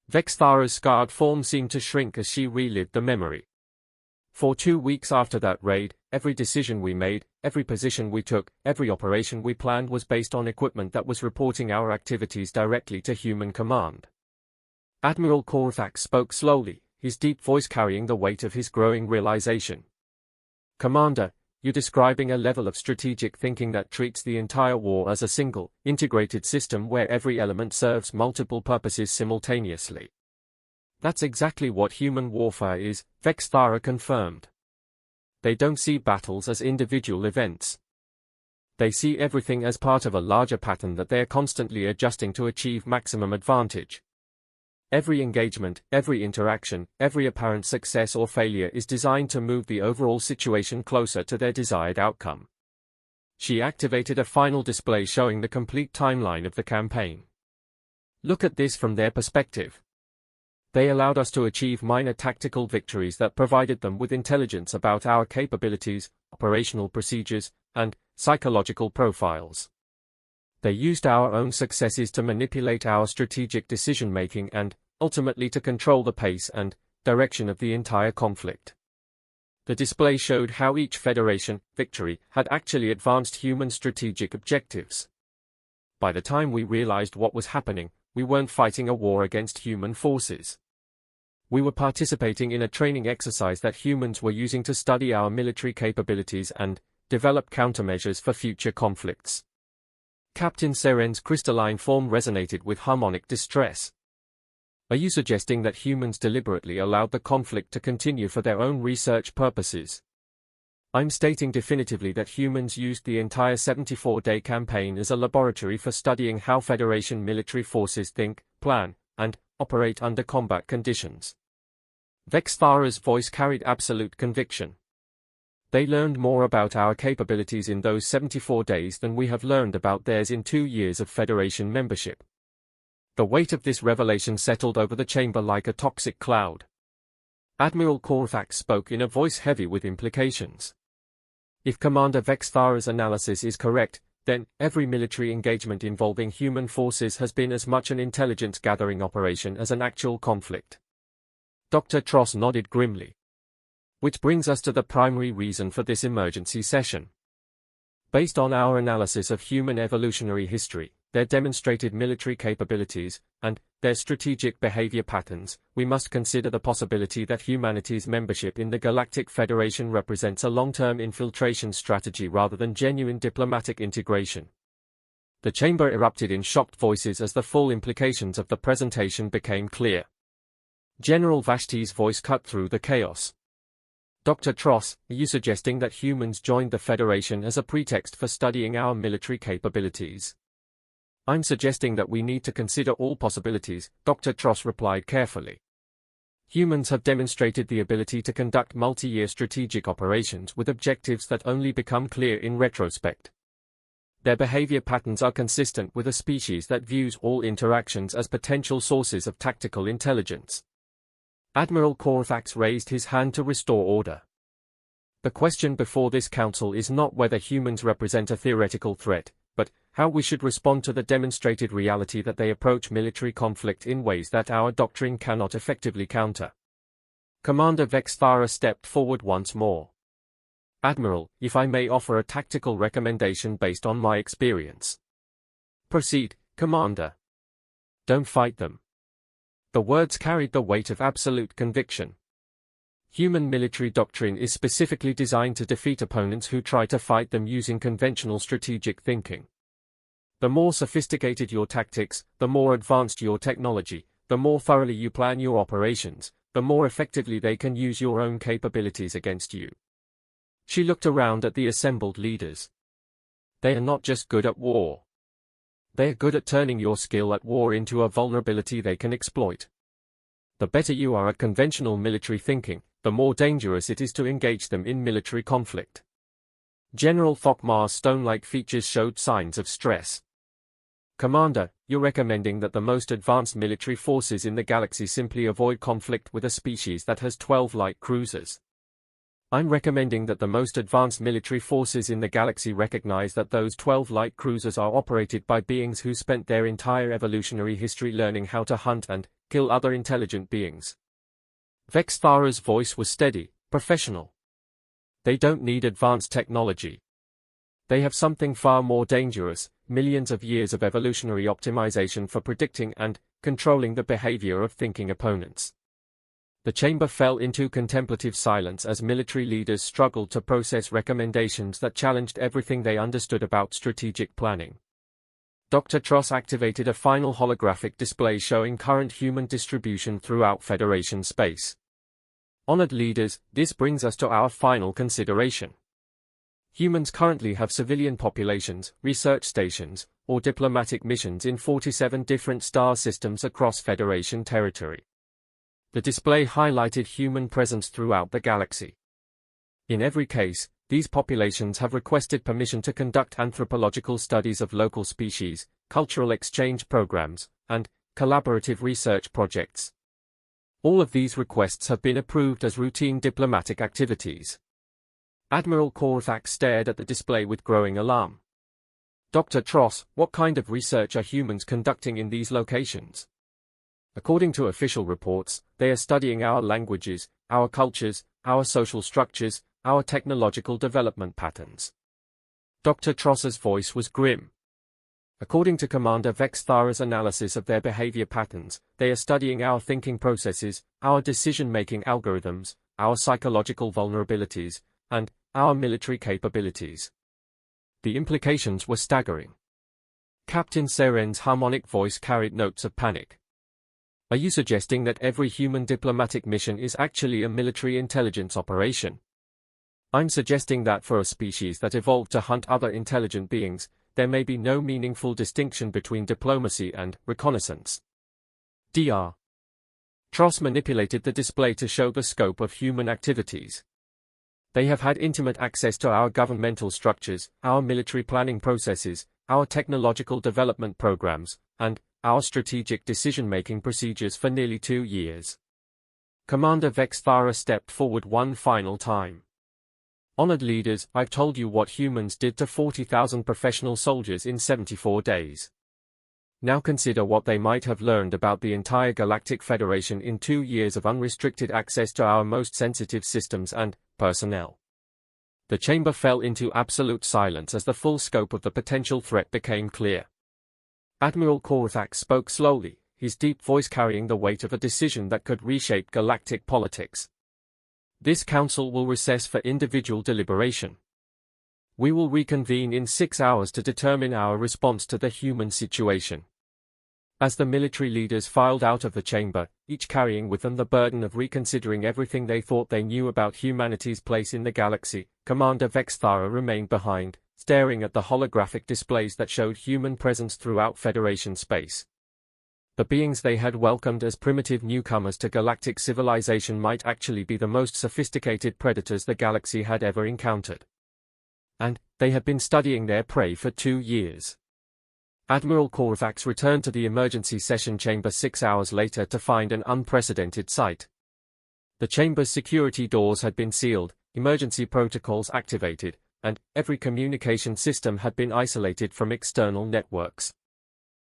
Vexthara's scarred form seemed to shrink as she relived the memory. For 2 weeks after that raid, every decision we made, every position we took, every operation we planned was based on equipment that was reporting our activities directly to human command. Admiral Korvax spoke slowly, his deep voice carrying the weight of his growing realization. Commander, you're describing a level of strategic thinking that treats the entire war as a single, integrated system where every element serves multiple purposes simultaneously. That's exactly what human warfare is, Vexthara confirmed. They don't see battles as individual events. They see everything as part of a larger pattern that they are constantly adjusting to achieve maximum advantage. Every engagement, every interaction, every apparent success or failure is designed to move the overall situation closer to their desired outcome. She activated a final display showing the complete timeline of the campaign. Look at this from their perspective. They allowed us to achieve minor tactical victories that provided them with intelligence about our capabilities, operational procedures, and psychological profiles. They used our own successes to manipulate our strategic decision-making and, ultimately, to control the pace and direction of the entire conflict. The display showed how each Federation victory had actually advanced human strategic objectives. By the time we realized what was happening, we weren't fighting a war against human forces. We were participating in a training exercise that humans were using to study our military capabilities and develop countermeasures for future conflicts. Captain Seren's crystalline form resonated with harmonic distress. Are you suggesting that humans deliberately allowed the conflict to continue for their own research purposes? I'm stating definitively that humans used the entire 74-day campaign as a laboratory for studying how Federation military forces think, plan, and operate under combat conditions. Vexthara's voice carried absolute conviction. They learned more about our capabilities in those 74 days than we have learned about theirs in 2 years of Federation membership. The weight of this revelation settled over the chamber like a toxic cloud. Admiral Korthax spoke in a voice heavy with implications. If Commander Vexthara's analysis is correct, then every military engagement involving human forces has been as much an intelligence-gathering operation as an actual conflict. Dr. Tross nodded grimly. Which brings us to the primary reason for this emergency session. Based on our analysis of human evolutionary history, their demonstrated military capabilities, and their strategic behavior patterns, we must consider the possibility that humanity's membership in the Galactic Federation represents a long-term infiltration strategy rather than genuine diplomatic integration. The chamber erupted in shocked voices as the full implications of the presentation became clear. General Vashti's voice cut through the chaos. Dr. Tross, are you suggesting that humans joined the Federation as a pretext for studying our military capabilities? I'm suggesting that we need to consider all possibilities, Dr. Tross replied carefully. Humans have demonstrated the ability to conduct multi-year strategic operations with objectives that only become clear in retrospect. Their behavior patterns are consistent with a species that views all interactions as potential sources of tactical intelligence. Admiral Korthax raised his hand to restore order. The question before this council is not whether humans represent a theoretical threat, but how we should respond to the demonstrated reality that they approach military conflict in ways that our doctrine cannot effectively counter. Commander Vexthara stepped forward once more. Admiral, if I may offer a tactical recommendation based on my experience. Proceed, Commander. Don't fight them. The words carried the weight of absolute conviction. Human military doctrine is specifically designed to defeat opponents who try to fight them using conventional strategic thinking. The more sophisticated your tactics, the more advanced your technology, the more thoroughly you plan your operations, the more effectively they can use your own capabilities against you. She looked around at the assembled leaders. They are not just good at war. They are good at turning your skill at war into a vulnerability they can exploit. The better you are at conventional military thinking, the more dangerous it is to engage them in military conflict. General Thokmar's stone-like features showed signs of stress. Commander, you're recommending that the most advanced military forces in the galaxy simply avoid conflict with a species that has 12 light cruisers. I'm recommending that the most advanced military forces in the galaxy recognize that those 12 light cruisers are operated by beings who spent their entire evolutionary history learning how to hunt and kill other intelligent beings. Vexthara's voice was steady, professional. They don't need advanced technology. They have something far more dangerous, millions of years of evolutionary optimization for predicting and controlling the behavior of thinking opponents. The chamber fell into contemplative silence as military leaders struggled to process recommendations that challenged everything they understood about strategic planning. Dr. Tross activated a final holographic display showing current human distribution throughout Federation space. Honored leaders, this brings us to our final consideration. Humans currently have civilian populations, research stations, or diplomatic missions in 47 different star systems across Federation territory. The display highlighted human presence throughout the galaxy. In every case, these populations have requested permission to conduct anthropological studies of local species, cultural exchange programs, and collaborative research projects. All of these requests have been approved as routine diplomatic activities. Admiral Korthax stared at the display with growing alarm. Dr. Tross, what kind of research are humans conducting in these locations? According to official reports, they are studying our languages, our cultures, our social structures, our technological development patterns. Dr. Tross's voice was grim. According to Commander Vexthara's analysis of their behavior patterns, they are studying our thinking processes, our decision-making algorithms, our psychological vulnerabilities, and our military capabilities. The implications were staggering. Captain Seren's harmonic voice carried notes of panic. Are you suggesting that every human diplomatic mission is actually a military intelligence operation? I'm suggesting that for a species that evolved to hunt other intelligent beings, there may be no meaningful distinction between diplomacy and reconnaissance. Dr. Tross manipulated the display to show the scope of human activities. They have had intimate access to our governmental structures, our military planning processes, our technological development programs, and our strategic decision-making procedures for nearly 2 years. Commander Vexthara stepped forward one final time. Honored leaders, I've told you what humans did to 40,000 professional soldiers in 74 days. Now consider what they might have learned about the entire Galactic Federation in 2 years of unrestricted access to our most sensitive systems and personnel. The chamber fell into absolute silence as the full scope of the potential threat became clear. Admiral Korthax spoke slowly, his deep voice carrying the weight of a decision that could reshape galactic politics. This council will recess for individual deliberation. We will reconvene in 6 hours to determine our response to the human situation. As the military leaders filed out of the chamber, each carrying with them the burden of reconsidering everything they thought they knew about humanity's place in the galaxy, Commander Vexthara remained behind, staring at the holographic displays that showed human presence throughout Federation space. The beings they had welcomed as primitive newcomers to galactic civilization might actually be the most sophisticated predators the galaxy had ever encountered. And they had been studying their prey for 2 years. Admiral Korthax returned to the emergency session chamber 6 hours later to find an unprecedented sight. The chamber's security doors had been sealed, emergency protocols activated, and every communication system had been isolated from external networks.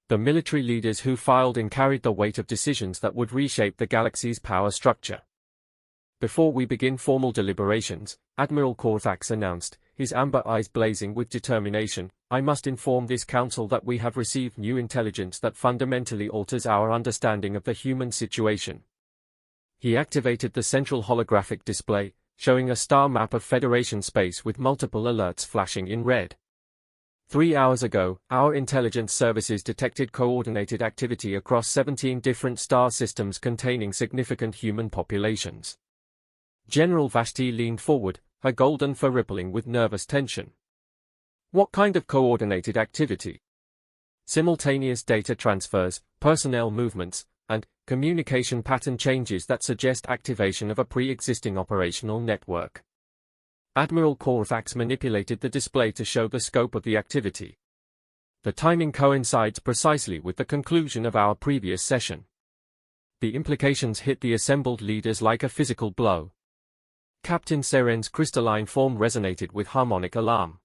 The military leaders who filed in carried the weight of decisions that would reshape the galaxy's power structure. Before we begin formal deliberations, Admiral Korthax announced, his amber eyes blazing with determination, I must inform this council that we have received new intelligence that fundamentally alters our understanding of the human situation. He activated the central holographic display, showing a star map of Federation space with multiple alerts flashing in red. 3 hours ago, our intelligence services detected coordinated activity across 17 different star systems containing significant human populations. General Vashti leaned forward, her golden fur rippling with nervous tension. What kind of coordinated activity? Simultaneous data transfers, personnel movements, and communication pattern changes that suggest activation of a pre-existing operational network. Admiral Korthax manipulated the display to show the scope of the activity. The timing coincides precisely with the conclusion of our previous session. The implications hit the assembled leaders like a physical blow. Captain Seren's crystalline form resonated with harmonic alarm.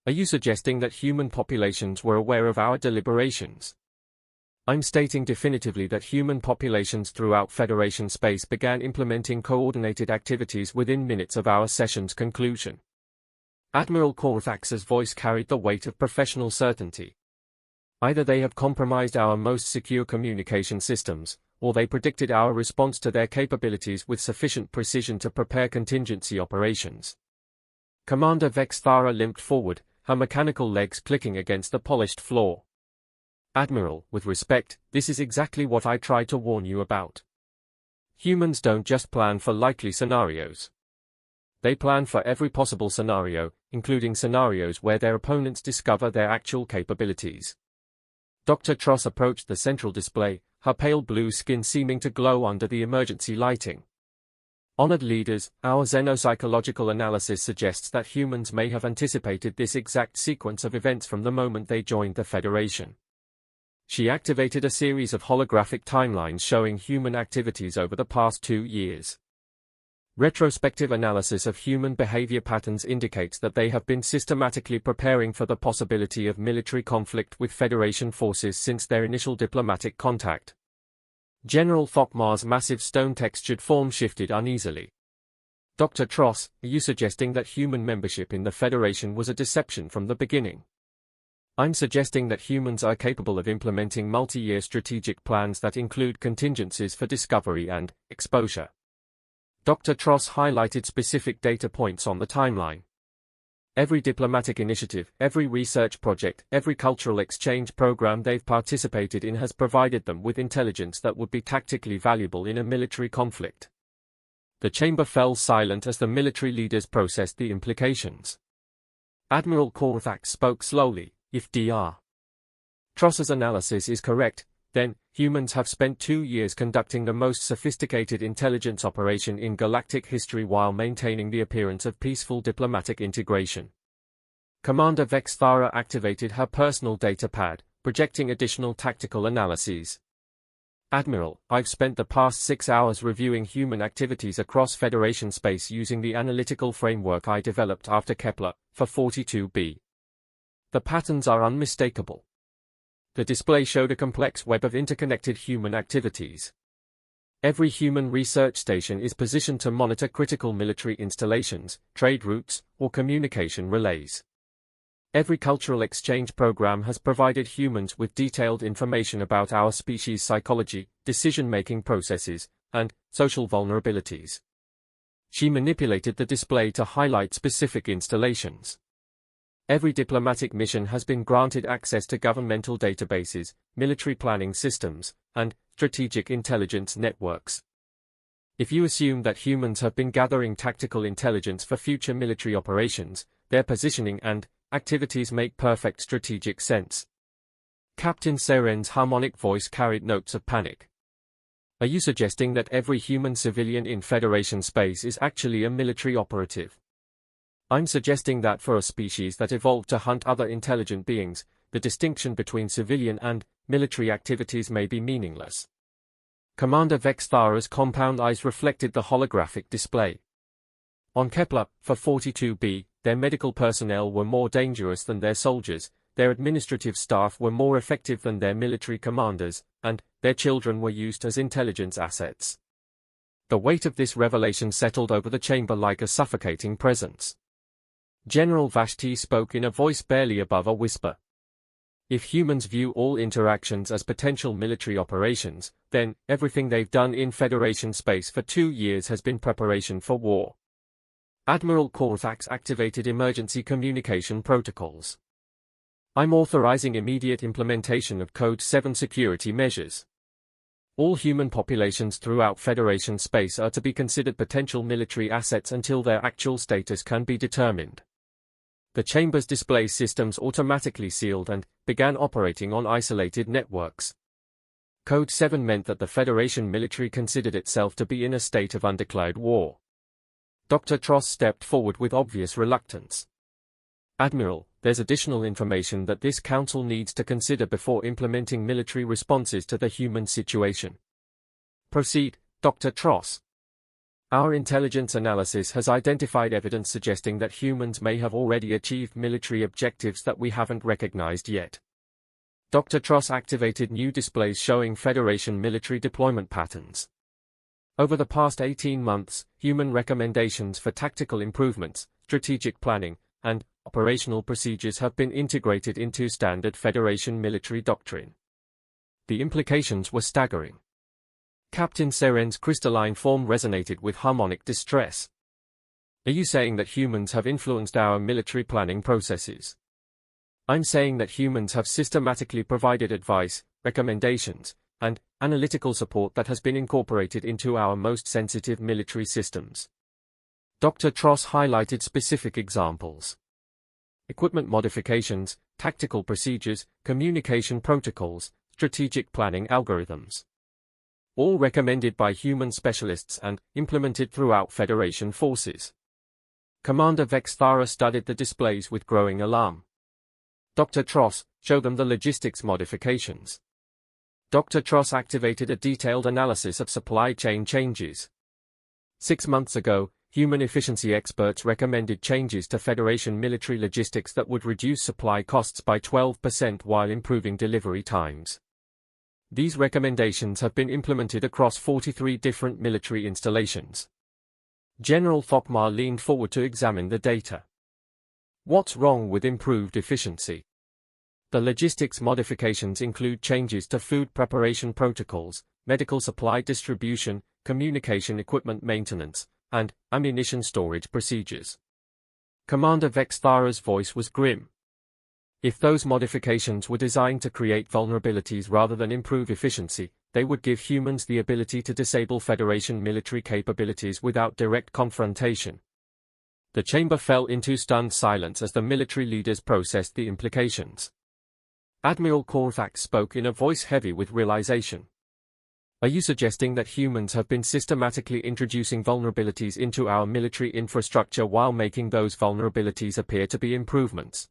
Are you suggesting that human populations were aware of our deliberations? I'm stating definitively that human populations throughout Federation space began implementing coordinated activities within minutes of our session's conclusion. Admiral Korthax's voice carried the weight of professional certainty. Either they have compromised our most secure communication systems, or they predicted our response to their capabilities with sufficient precision to prepare contingency operations. Commander Vexthara limped forward, her mechanical legs clicking against the polished floor. Admiral, with respect, this is exactly what I tried to warn you about. Humans don't just plan for likely scenarios. They plan for every possible scenario, including scenarios where their opponents discover their actual capabilities. Dr. Tross approached the central display, her pale blue skin seeming to glow under the emergency lighting. Honored leaders, our xenopsychological analysis suggests that humans may have anticipated this exact sequence of events from the moment they joined the Federation. She activated a series of holographic timelines showing human activities over the past 2 years. Retrospective analysis of human behavior patterns indicates that they have been systematically preparing for the possibility of military conflict with Federation forces since their initial diplomatic contact. General Thokmar's massive stone-textured form shifted uneasily. Dr. Tross, are you suggesting that human membership in the Federation was a deception from the beginning? I'm suggesting that humans are capable of implementing multi-year strategic plans that include contingencies for discovery and exposure. Dr. Tross highlighted specific data points on the timeline. Every diplomatic initiative, every research project, every cultural exchange program they've participated in has provided them with intelligence that would be tactically valuable in a military conflict. The chamber fell silent as the military leaders processed the implications. Admiral Korthax spoke slowly. If Dr. Tross's analysis is correct, then humans have spent 2 years conducting the most sophisticated intelligence operation in galactic history while maintaining the appearance of peaceful diplomatic integration. Commander Vexthara activated her personal data pad, projecting additional tactical analyses. Admiral, I've spent the past 6 hours reviewing human activities across Federation space using the analytical framework I developed after Kepler, for 42b. The patterns are unmistakable. The display showed a complex web of interconnected human activities. Every human research station is positioned to monitor critical military installations, trade routes, or communication relays. Every cultural exchange program has provided humans with detailed information about our species' psychology, decision-making processes, and social vulnerabilities. She manipulated the display to highlight specific installations. Every diplomatic mission has been granted access to governmental databases, military planning systems, and strategic intelligence networks. If you assume that humans have been gathering tactical intelligence for future military operations, their positioning and activities make perfect strategic sense. Captain Seren's harmonic voice carried notes of panic. Are you suggesting that every human civilian in Federation space is actually a military operative? I'm suggesting that for a species that evolved to hunt other intelligent beings, the distinction between civilian and military activities may be meaningless. Commander Vexthara's compound eyes reflected the holographic display. On Kepler, for 42b, their medical personnel were more dangerous than their soldiers, their administrative staff were more effective than their military commanders, and their children were used as intelligence assets. The weight of this revelation settled over the chamber like a suffocating presence. General Vashti spoke in a voice barely above a whisper. If humans view all interactions as potential military operations, then everything they've done in Federation space for 2 years has been preparation for war. Admiral Korthax activated emergency communication protocols. I'm authorizing immediate implementation of Code 7 security measures. All human populations throughout Federation space are to be considered potential military assets until their actual status can be determined. The chamber's display systems automatically sealed and began operating on isolated networks. Code 7 meant that the Federation military considered itself to be in a state of undeclared war. Dr. Tross stepped forward with obvious reluctance. Admiral, there's additional information that this council needs to consider before implementing military responses to the human situation. Proceed, Dr. Tross. Our intelligence analysis has identified evidence suggesting that humans may have already achieved military objectives that we haven't recognized yet. Dr. Tross activated new displays showing Federation military deployment patterns. Over the past 18 months, human recommendations for tactical improvements, strategic planning, and operational procedures have been integrated into standard Federation military doctrine. The implications were staggering. Captain Seren's crystalline form resonated with harmonic distress. Are you saying that humans have influenced our military planning processes? I'm saying that humans have systematically provided advice, recommendations, and analytical support that has been incorporated into our most sensitive military systems. Dr. Tross highlighted specific examples. Equipment modifications, tactical procedures, communication protocols, strategic planning algorithms. All recommended by human specialists and implemented throughout Federation forces. Commander Vexthara studied the displays with growing alarm. Dr. Tross, show them the logistics modifications. Dr. Tross activated a detailed analysis of supply chain changes. 6 months ago, human efficiency experts recommended changes to Federation military logistics that would reduce supply costs by 12% while improving delivery times. These recommendations have been implemented across 43 different military installations. General Thokmar leaned forward to examine the data. What's wrong with improved efficiency? The logistics modifications include changes to food preparation protocols, medical supply distribution, communication equipment maintenance, and ammunition storage procedures. Commander Vexthara's voice was grim. If those modifications were designed to create vulnerabilities rather than improve efficiency, they would give humans the ability to disable Federation military capabilities without direct confrontation. The chamber fell into stunned silence as the military leaders processed the implications. Admiral Korvax spoke in a voice heavy with realization. Are you suggesting that humans have been systematically introducing vulnerabilities into our military infrastructure while making those vulnerabilities appear to be improvements?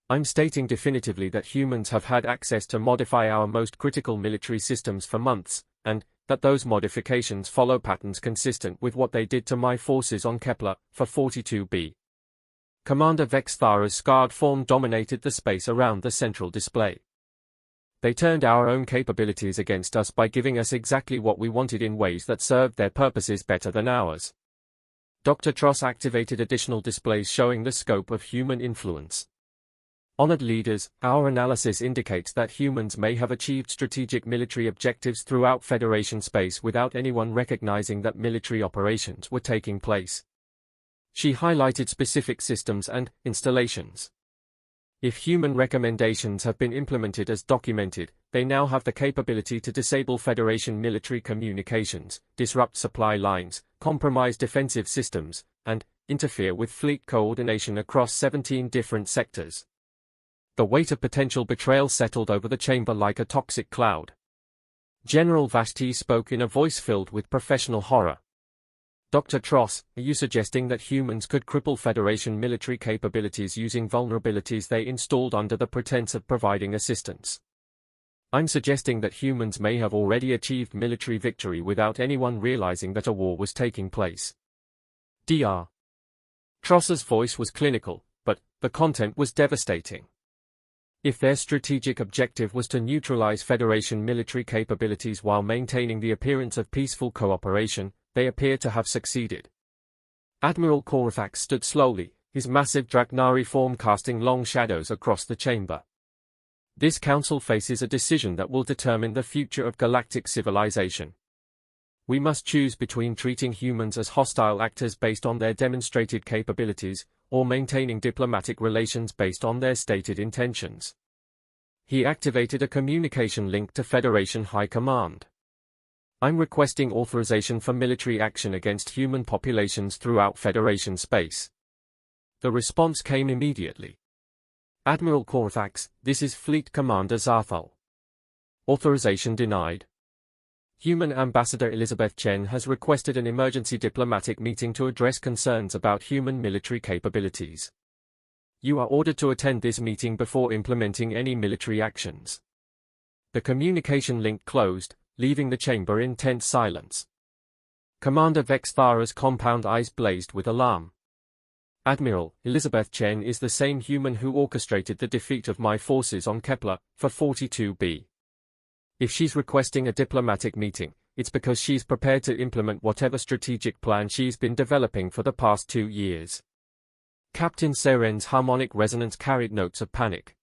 I'm stating definitively that humans have had access to modify our most critical military systems for months, and that those modifications follow patterns consistent with what they did to my forces on Kepler for 42b. Commander Vex Thara's scarred form dominated the space around the central display. They turned our own capabilities against us by giving us exactly what we wanted in ways that served their purposes better than ours. Dr. Tross activated additional displays showing the scope of human influence. Honored leaders, our analysis indicates that humans may have achieved strategic military objectives throughout Federation space without anyone recognizing that military operations were taking place. She highlighted specific systems and installations. If human recommendations have been implemented as documented, they now have the capability to disable Federation military communications, disrupt supply lines, compromise defensive systems, and interfere with fleet coordination across 17 different sectors. The weight of potential betrayal settled over the chamber like a toxic cloud. General Vashti spoke in a voice filled with professional horror. Dr. Tross, are you suggesting that humans could cripple Federation military capabilities using vulnerabilities they installed under the pretense of providing assistance? I'm suggesting that humans may have already achieved military victory without anyone realizing that a war was taking place. Dr. Tross's voice was clinical, but the content was devastating. If their strategic objective was to neutralize Federation military capabilities while maintaining the appearance of peaceful cooperation, they appear to have succeeded. Admiral Korvax stood slowly, his massive Draknari form casting long shadows across the chamber. This council faces a decision that will determine the future of galactic civilization. We must choose between treating humans as hostile actors based on their demonstrated capabilities, or maintaining diplomatic relations based on their stated intentions. He activated a communication link to Federation High Command. I'm requesting authorization for military action against human populations throughout Federation space. The response came immediately. Admiral Korvax, this is Fleet Commander Zarthal. Authorization denied. Human Ambassador Elizabeth Chen has requested an emergency diplomatic meeting to address concerns about human military capabilities. You are ordered to attend this meeting before implementing any military actions. The communication link closed, leaving the chamber in tense silence. Commander Vex Thara's compound eyes blazed with alarm. Admiral, Elizabeth Chen is the same human who orchestrated the defeat of my forces on Kepler for 42b. If she's requesting a diplomatic meeting, it's because she's prepared to implement whatever strategic plan she's been developing for the past 2 years. Captain Seren's harmonic resonance carried notes of panic.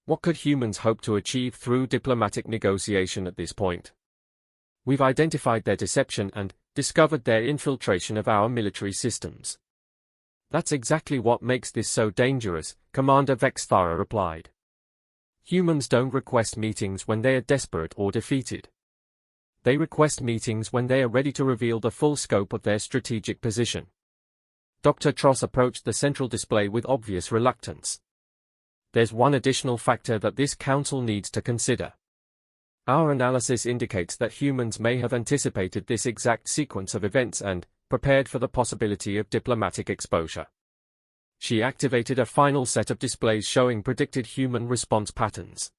What could humans hope to achieve through diplomatic negotiation at this point? We've identified their deception and discovered their infiltration of our military systems. That's exactly what makes this so dangerous, Commander Vex Thara replied. Humans don't request meetings when they are desperate or defeated. They request meetings when they are ready to reveal the full scope of their strategic position. Dr. Tross approached the central display with obvious reluctance. There's one additional factor that this council needs to consider. Our analysis indicates that humans may have anticipated this exact sequence of events and prepared for the possibility of diplomatic exposure. She activated a final set of displays showing predicted human response patterns.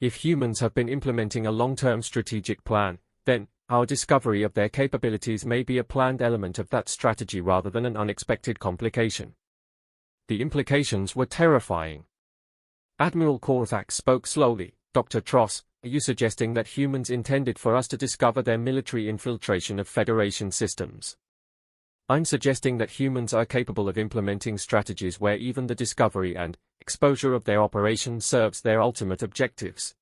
If humans have been implementing a long-term strategic plan, then our discovery of their capabilities may be a planned element of that strategy rather than an unexpected complication. The implications were terrifying. Admiral Korvax spoke slowly. Dr. Tross, are you suggesting that humans intended for us to discover their military infiltration of Federation systems? I'm suggesting that humans are capable of implementing strategies where even the discovery and exposure of their operation serves their ultimate objectives.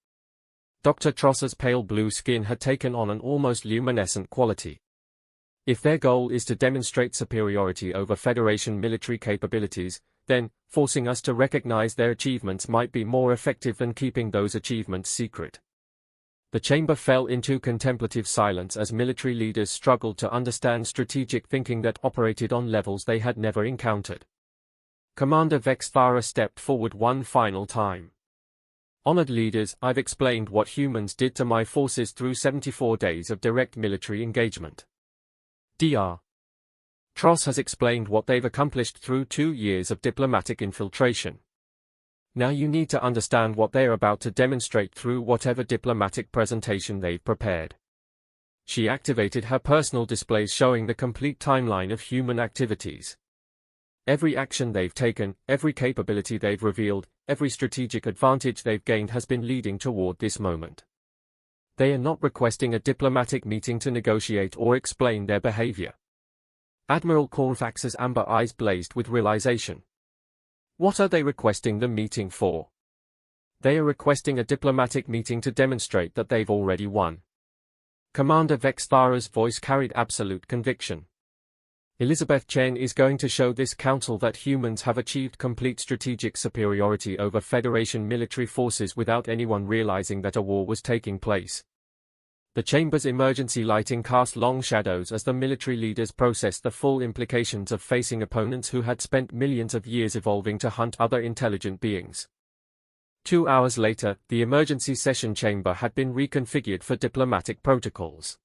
Dr. Tross's pale blue skin had taken on an almost luminescent quality. If their goal is to demonstrate superiority over Federation military capabilities, then forcing us to recognize their achievements might be more effective than keeping those achievements secret. The chamber fell into contemplative silence as military leaders struggled to understand strategic thinking that operated on levels they had never encountered. Commander Vexthara stepped forward one final time. Honored leaders, I've explained what humans did to my forces through 74 days of direct military engagement. Dr. Tross has explained what they've accomplished through 2 years of diplomatic infiltration. Now you need to understand what they're about to demonstrate through whatever diplomatic presentation they've prepared. She activated her personal displays showing the complete timeline of human activities. Every action they've taken, every capability they've revealed, every strategic advantage they've gained has been leading toward this moment. They are not requesting a diplomatic meeting to negotiate or explain their behavior. Admiral Corvax's amber eyes blazed with realization. What are they requesting the meeting for? They are requesting a diplomatic meeting to demonstrate that they've already won. Commander Vexthara's voice carried absolute conviction. Elizabeth Chen is going to show this council that humans have achieved complete strategic superiority over Federation military forces without anyone realizing that a war was taking place. The chamber's emergency lighting cast long shadows as the military leaders processed the full implications of facing opponents who had spent millions of years evolving to hunt other intelligent beings. 2 hours later, the emergency session chamber had been reconfigured for diplomatic protocols.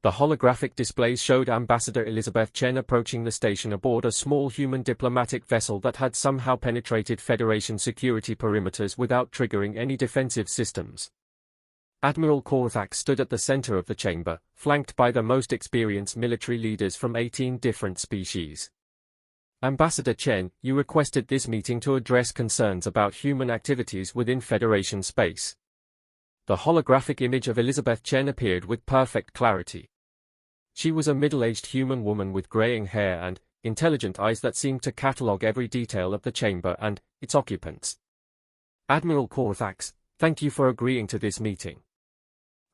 The holographic displays showed Ambassador Elizabeth Chen approaching the station aboard a small human diplomatic vessel that had somehow penetrated Federation security perimeters without triggering any defensive systems. Admiral Corvax stood at the center of the chamber, flanked by the most experienced military leaders from 18 different species. Ambassador Chen, you requested this meeting to address concerns about human activities within Federation space. The holographic image of Elizabeth Chen appeared with perfect clarity. She was a middle-aged human woman with graying hair and intelligent eyes that seemed to catalog every detail of the chamber and its occupants. Admiral Corvax, thank you for agreeing to this meeting.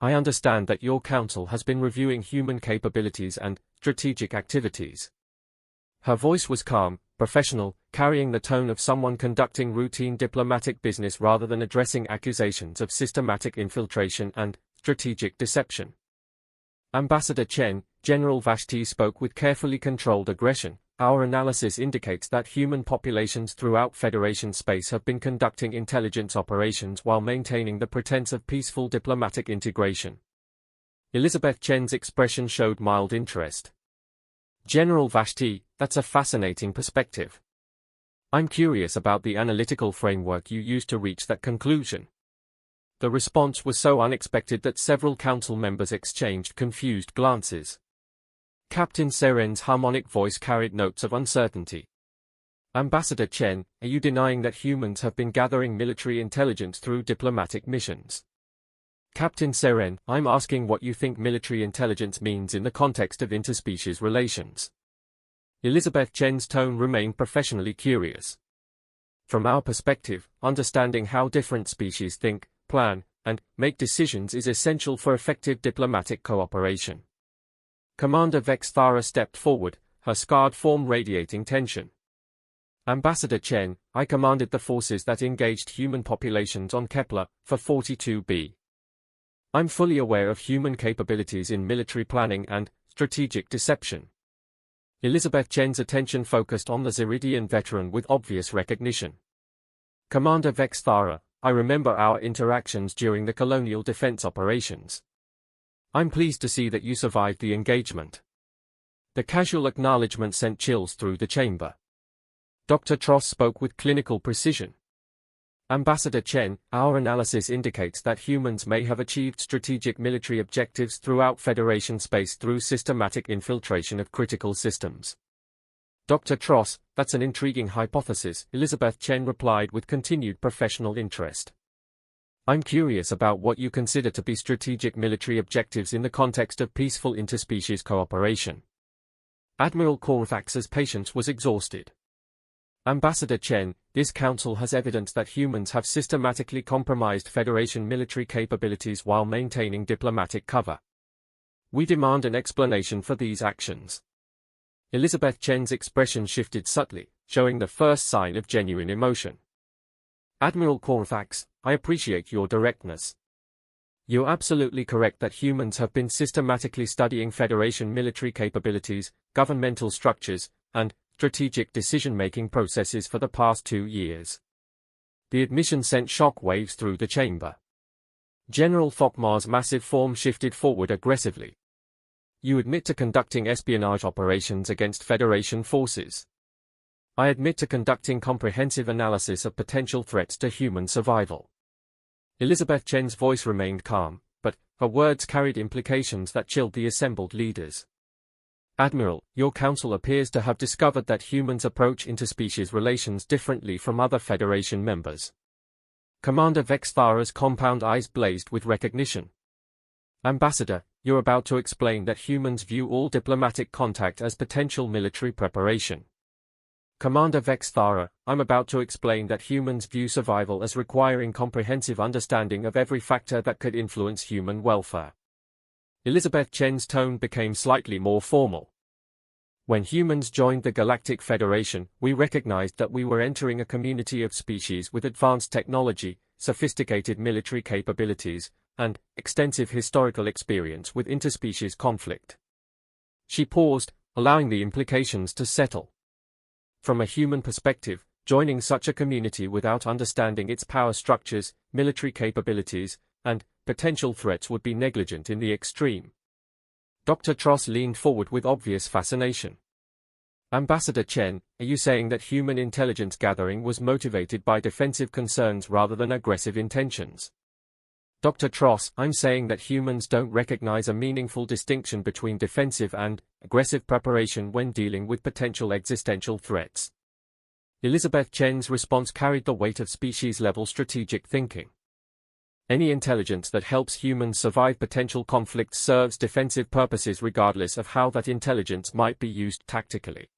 I understand that your council has been reviewing human capabilities and strategic activities. Her voice was calm, professional, carrying the tone of someone conducting routine diplomatic business rather than addressing accusations of systematic infiltration and strategic deception. Ambassador Chen, General Vashti spoke with carefully controlled aggression. Our analysis indicates that human populations throughout Federation space have been conducting intelligence operations while maintaining the pretense of peaceful diplomatic integration. Elizabeth Chen's expression showed mild interest. General Vashti, that's a fascinating perspective. I'm curious about the analytical framework you used to reach that conclusion. The response was so unexpected that several council members exchanged confused glances. Captain Seren's harmonic voice carried notes of uncertainty. Ambassador Chen, are you denying that humans have been gathering military intelligence through diplomatic missions? Captain Seren, I'm asking what you think military intelligence means in the context of interspecies relations. Elizabeth Chen's tone remained professionally curious. From our perspective, understanding how different species think, plan, and make decisions is essential for effective diplomatic cooperation. Commander Vexthara stepped forward, her scarred form radiating tension. Ambassador Chen, I commanded the forces that engaged human populations on Kepler for 42B. I'm fully aware of human capabilities in military planning and strategic deception. Elizabeth Chen's attention focused on the Ziridian veteran with obvious recognition. Commander Vexthara, I remember our interactions during the colonial defense operations. I'm pleased to see that you survived the engagement. The casual acknowledgement sent chills through the chamber. Dr. Tross spoke with clinical precision. Ambassador Chen, our analysis indicates that humans may have achieved strategic military objectives throughout Federation space through systematic infiltration of critical systems. Dr. Tross, that's an intriguing hypothesis, Elizabeth Chen replied with continued professional interest. I'm curious about what you consider to be strategic military objectives in the context of peaceful interspecies cooperation. Admiral Corvax's patience was exhausted. Ambassador Chen, this council has evidence that humans have systematically compromised Federation military capabilities while maintaining diplomatic cover. We demand an explanation for these actions. Elizabeth Chen's expression shifted subtly, showing the first sign of genuine emotion. Admiral Corvax, I appreciate your directness. You're absolutely correct that humans have been systematically studying Federation military capabilities, governmental structures, and strategic decision-making processes for the past 2 years. The admission sent shock waves through the chamber. General Thokmar's massive form shifted forward aggressively. You admit to conducting espionage operations against Federation forces. I admit to conducting comprehensive analysis of potential threats to human survival. Elizabeth Chen's voice remained calm, but her words carried implications that chilled the assembled leaders. Admiral, your council appears to have discovered that humans approach interspecies relations differently from other Federation members. Commander Vexthara's compound eyes blazed with recognition. Ambassador, you're about to explain that humans view all diplomatic contact as potential military preparation. Commander Vexthara, I'm about to explain that humans view survival as requiring comprehensive understanding of every factor that could influence human welfare. Elizabeth Chen's tone became slightly more formal. When humans joined the Galactic Federation, we recognized that we were entering a community of species with advanced technology, sophisticated military capabilities, and extensive historical experience with interspecies conflict. She paused, allowing the implications to settle. From a human perspective, joining such a community without understanding its power structures, military capabilities, and potential threats would be negligent in the extreme. Dr. Tross leaned forward with obvious fascination. Ambassador Chen, are you saying that human intelligence gathering was motivated by defensive concerns rather than aggressive intentions? Dr. Tross, I'm saying that humans don't recognize a meaningful distinction between defensive and aggressive preparation when dealing with potential existential threats. Elizabeth Chen's response carried the weight of species-level strategic thinking. Any intelligence that helps humans survive potential conflicts serves defensive purposes regardless of how that intelligence might be used tactically.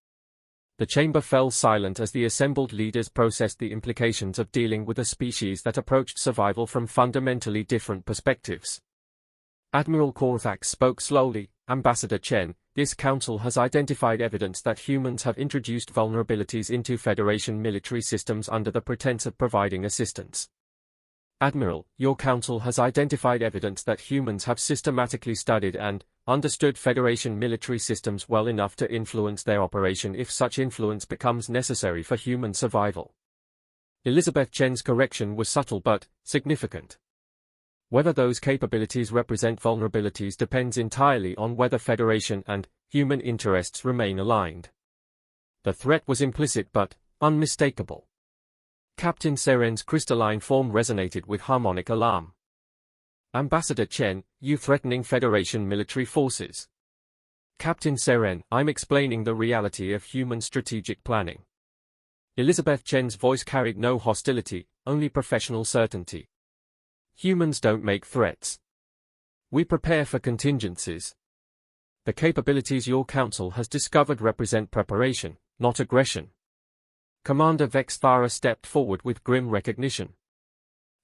The chamber fell silent as the assembled leaders processed the implications of dealing with a species that approached survival from fundamentally different perspectives. Admiral Korthax spoke slowly. Ambassador Chen, this council has identified evidence that humans have introduced vulnerabilities into Federation military systems under the pretense of providing assistance. Admiral, your council has identified evidence that humans have systematically studied and understood Federation military systems well enough to influence their operation if such influence becomes necessary for human survival. Elizabeth Chen's correction was subtle but significant. Whether those capabilities represent vulnerabilities depends entirely on whether Federation and human interests remain aligned. The threat was implicit but unmistakable. Captain Seren's crystalline form resonated with harmonic alarm. Ambassador Chen, you threatening Federation military forces. Captain Seren, I'm explaining the reality of human strategic planning. Elizabeth Chen's voice carried no hostility, only professional certainty. Humans don't make threats. We prepare for contingencies. The capabilities your council has discovered represent preparation, not aggression. Commander Vexthara stepped forward with grim recognition.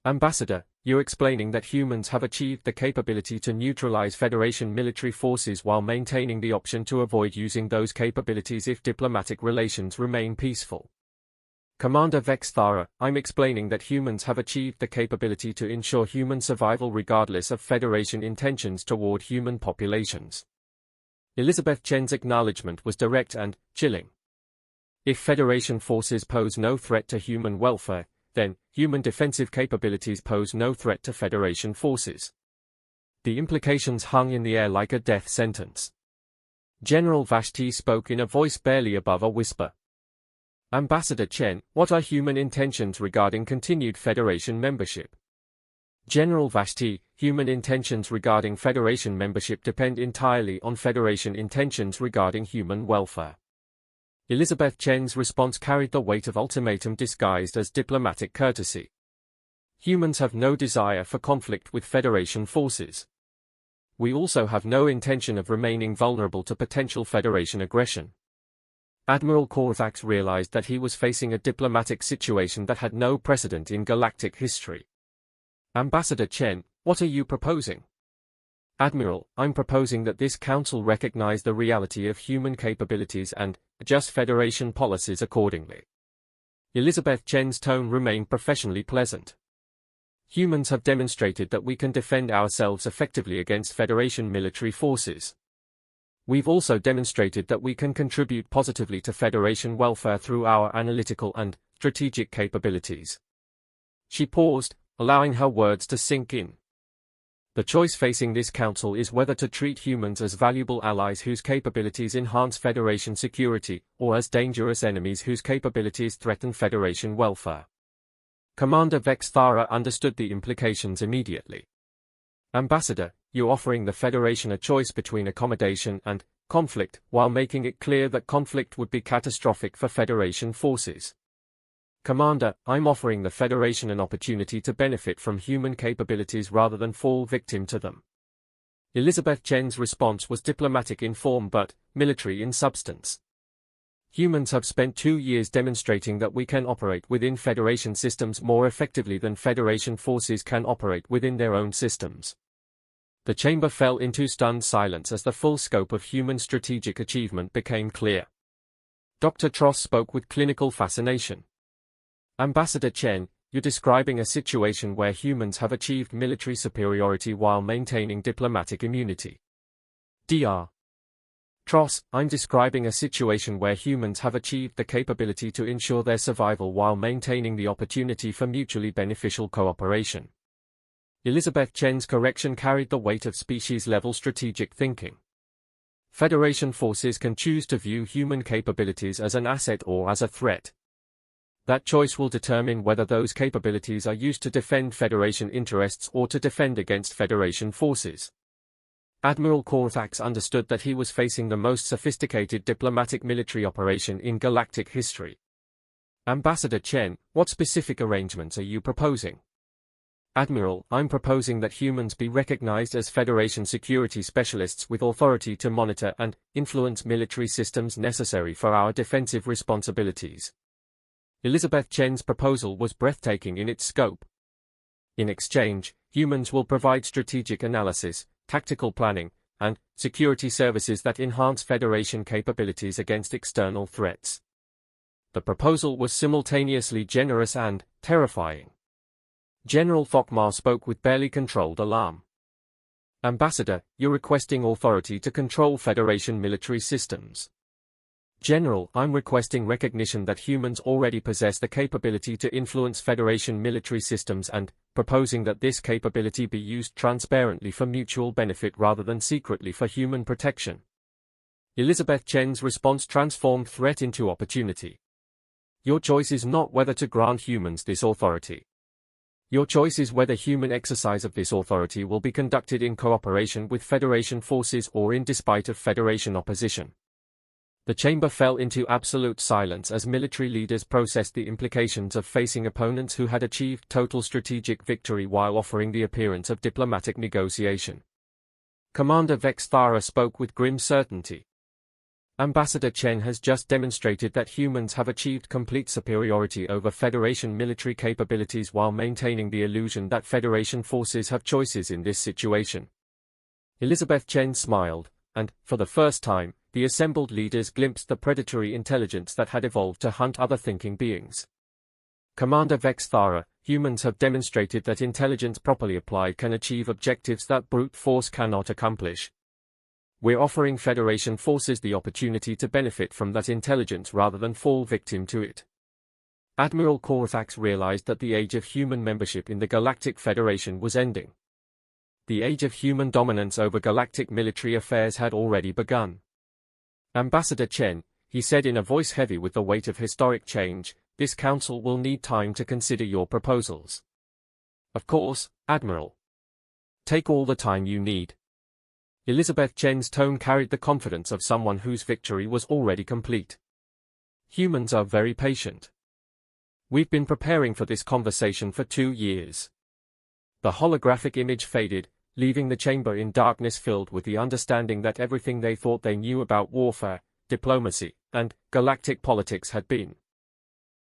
Ambassador, you're explaining that humans have achieved the capability to neutralize Federation military forces while maintaining the option to avoid using those capabilities if diplomatic relations remain peaceful. Commander Vexthara, I'm explaining that humans have achieved the capability to ensure human survival regardless of Federation intentions toward human populations. Elizabeth Chen's acknowledgement was direct and chilling. If Federation forces pose no threat to human welfare, then human defensive capabilities pose no threat to Federation forces. The implications hung in the air like a death sentence. General Vashti spoke in a voice barely above a whisper. Ambassador Chen, what are human intentions regarding continued Federation membership? General Vashti, human intentions regarding Federation membership depend entirely on Federation intentions regarding human welfare. Elizabeth Chen's response carried the weight of ultimatum disguised as diplomatic courtesy. Humans have no desire for conflict with Federation forces. We also have no intention of remaining vulnerable to potential Federation aggression. Admiral Korthax realized that he was facing a diplomatic situation that had no precedent in galactic history. Ambassador Chen, what are you proposing? Admiral, I'm proposing that this council recognize the reality of human capabilities and adjust Federation policies accordingly. Elizabeth Chen's tone remained professionally pleasant. Humans have demonstrated that we can defend ourselves effectively against Federation military forces. We've also demonstrated that we can contribute positively to Federation welfare through our analytical and strategic capabilities. She paused, allowing her words to sink in. The choice facing this council is whether to treat humans as valuable allies whose capabilities enhance Federation security, or as dangerous enemies whose capabilities threaten Federation welfare. Commander Vex Thara understood the implications immediately. Ambassador, you're offering the Federation a choice between accommodation and conflict, while making it clear that conflict would be catastrophic for Federation forces. Commander, I'm offering the Federation an opportunity to benefit from human capabilities rather than fall victim to them. Elizabeth Chen's response was diplomatic in form but military in substance. Humans have spent 2 years demonstrating that we can operate within Federation systems more effectively than Federation forces can operate within their own systems. The chamber fell into stunned silence as the full scope of human strategic achievement became clear. Dr. Tross spoke with clinical fascination. Ambassador Chen, you're describing a situation where humans have achieved military superiority while maintaining diplomatic immunity. Dr. Tross, I'm describing a situation where humans have achieved the capability to ensure their survival while maintaining the opportunity for mutually beneficial cooperation. Elizabeth Chen's correction carried the weight of species-level strategic thinking. Federation forces can choose to view human capabilities as an asset or as a threat. That choice will determine whether those capabilities are used to defend Federation interests or to defend against Federation forces. Admiral Corthax understood that he was facing the most sophisticated diplomatic military operation in galactic history. Ambassador Chen, what specific arrangements are you proposing? Admiral, I'm proposing that humans be recognized as Federation security specialists with authority to monitor and influence military systems necessary for our defensive responsibilities. Elizabeth Chen's proposal was breathtaking in its scope. In exchange, humans will provide strategic analysis, tactical planning, and security services that enhance Federation capabilities against external threats. The proposal was simultaneously generous and terrifying. General Thokmar spoke with barely controlled alarm. Ambassador, you're requesting authority to control Federation military systems. General, I'm requesting recognition that humans already possess the capability to influence Federation military systems and proposing that this capability be used transparently for mutual benefit rather than secretly for human protection. Elizabeth Chen's response transformed threat into opportunity. Your choice is not whether to grant humans this authority. Your choice is whether human exercise of this authority will be conducted in cooperation with Federation forces or in despite of Federation opposition. The chamber fell into absolute silence as military leaders processed the implications of facing opponents who had achieved total strategic victory while offering the appearance of diplomatic negotiation. Commander Vex Thara spoke with grim certainty. Ambassador Chen has just demonstrated that humans have achieved complete superiority over Federation military capabilities while maintaining the illusion that Federation forces have choices in this situation. Elizabeth Chen smiled, and, for the first time, the assembled leaders glimpsed the predatory intelligence that had evolved to hunt other thinking beings. Commander Vex Thara, humans have demonstrated that intelligence properly applied can achieve objectives that brute force cannot accomplish. We're offering Federation forces the opportunity to benefit from that intelligence rather than fall victim to it. Admiral Corthax realized that the age of human membership in the Galactic Federation was ending. The age of human dominance over galactic military affairs had already begun. Ambassador Chen, he said in a voice heavy with the weight of historic change, this council will need time to consider your proposals. Of course, Admiral. Take all the time you need. Elizabeth Chen's tone carried the confidence of someone whose victory was already complete. Humans are very patient. We've been preparing for this conversation for 2 years. The holographic image faded, leaving the chamber in darkness filled with the understanding that everything they thought they knew about warfare, diplomacy, and galactic politics had been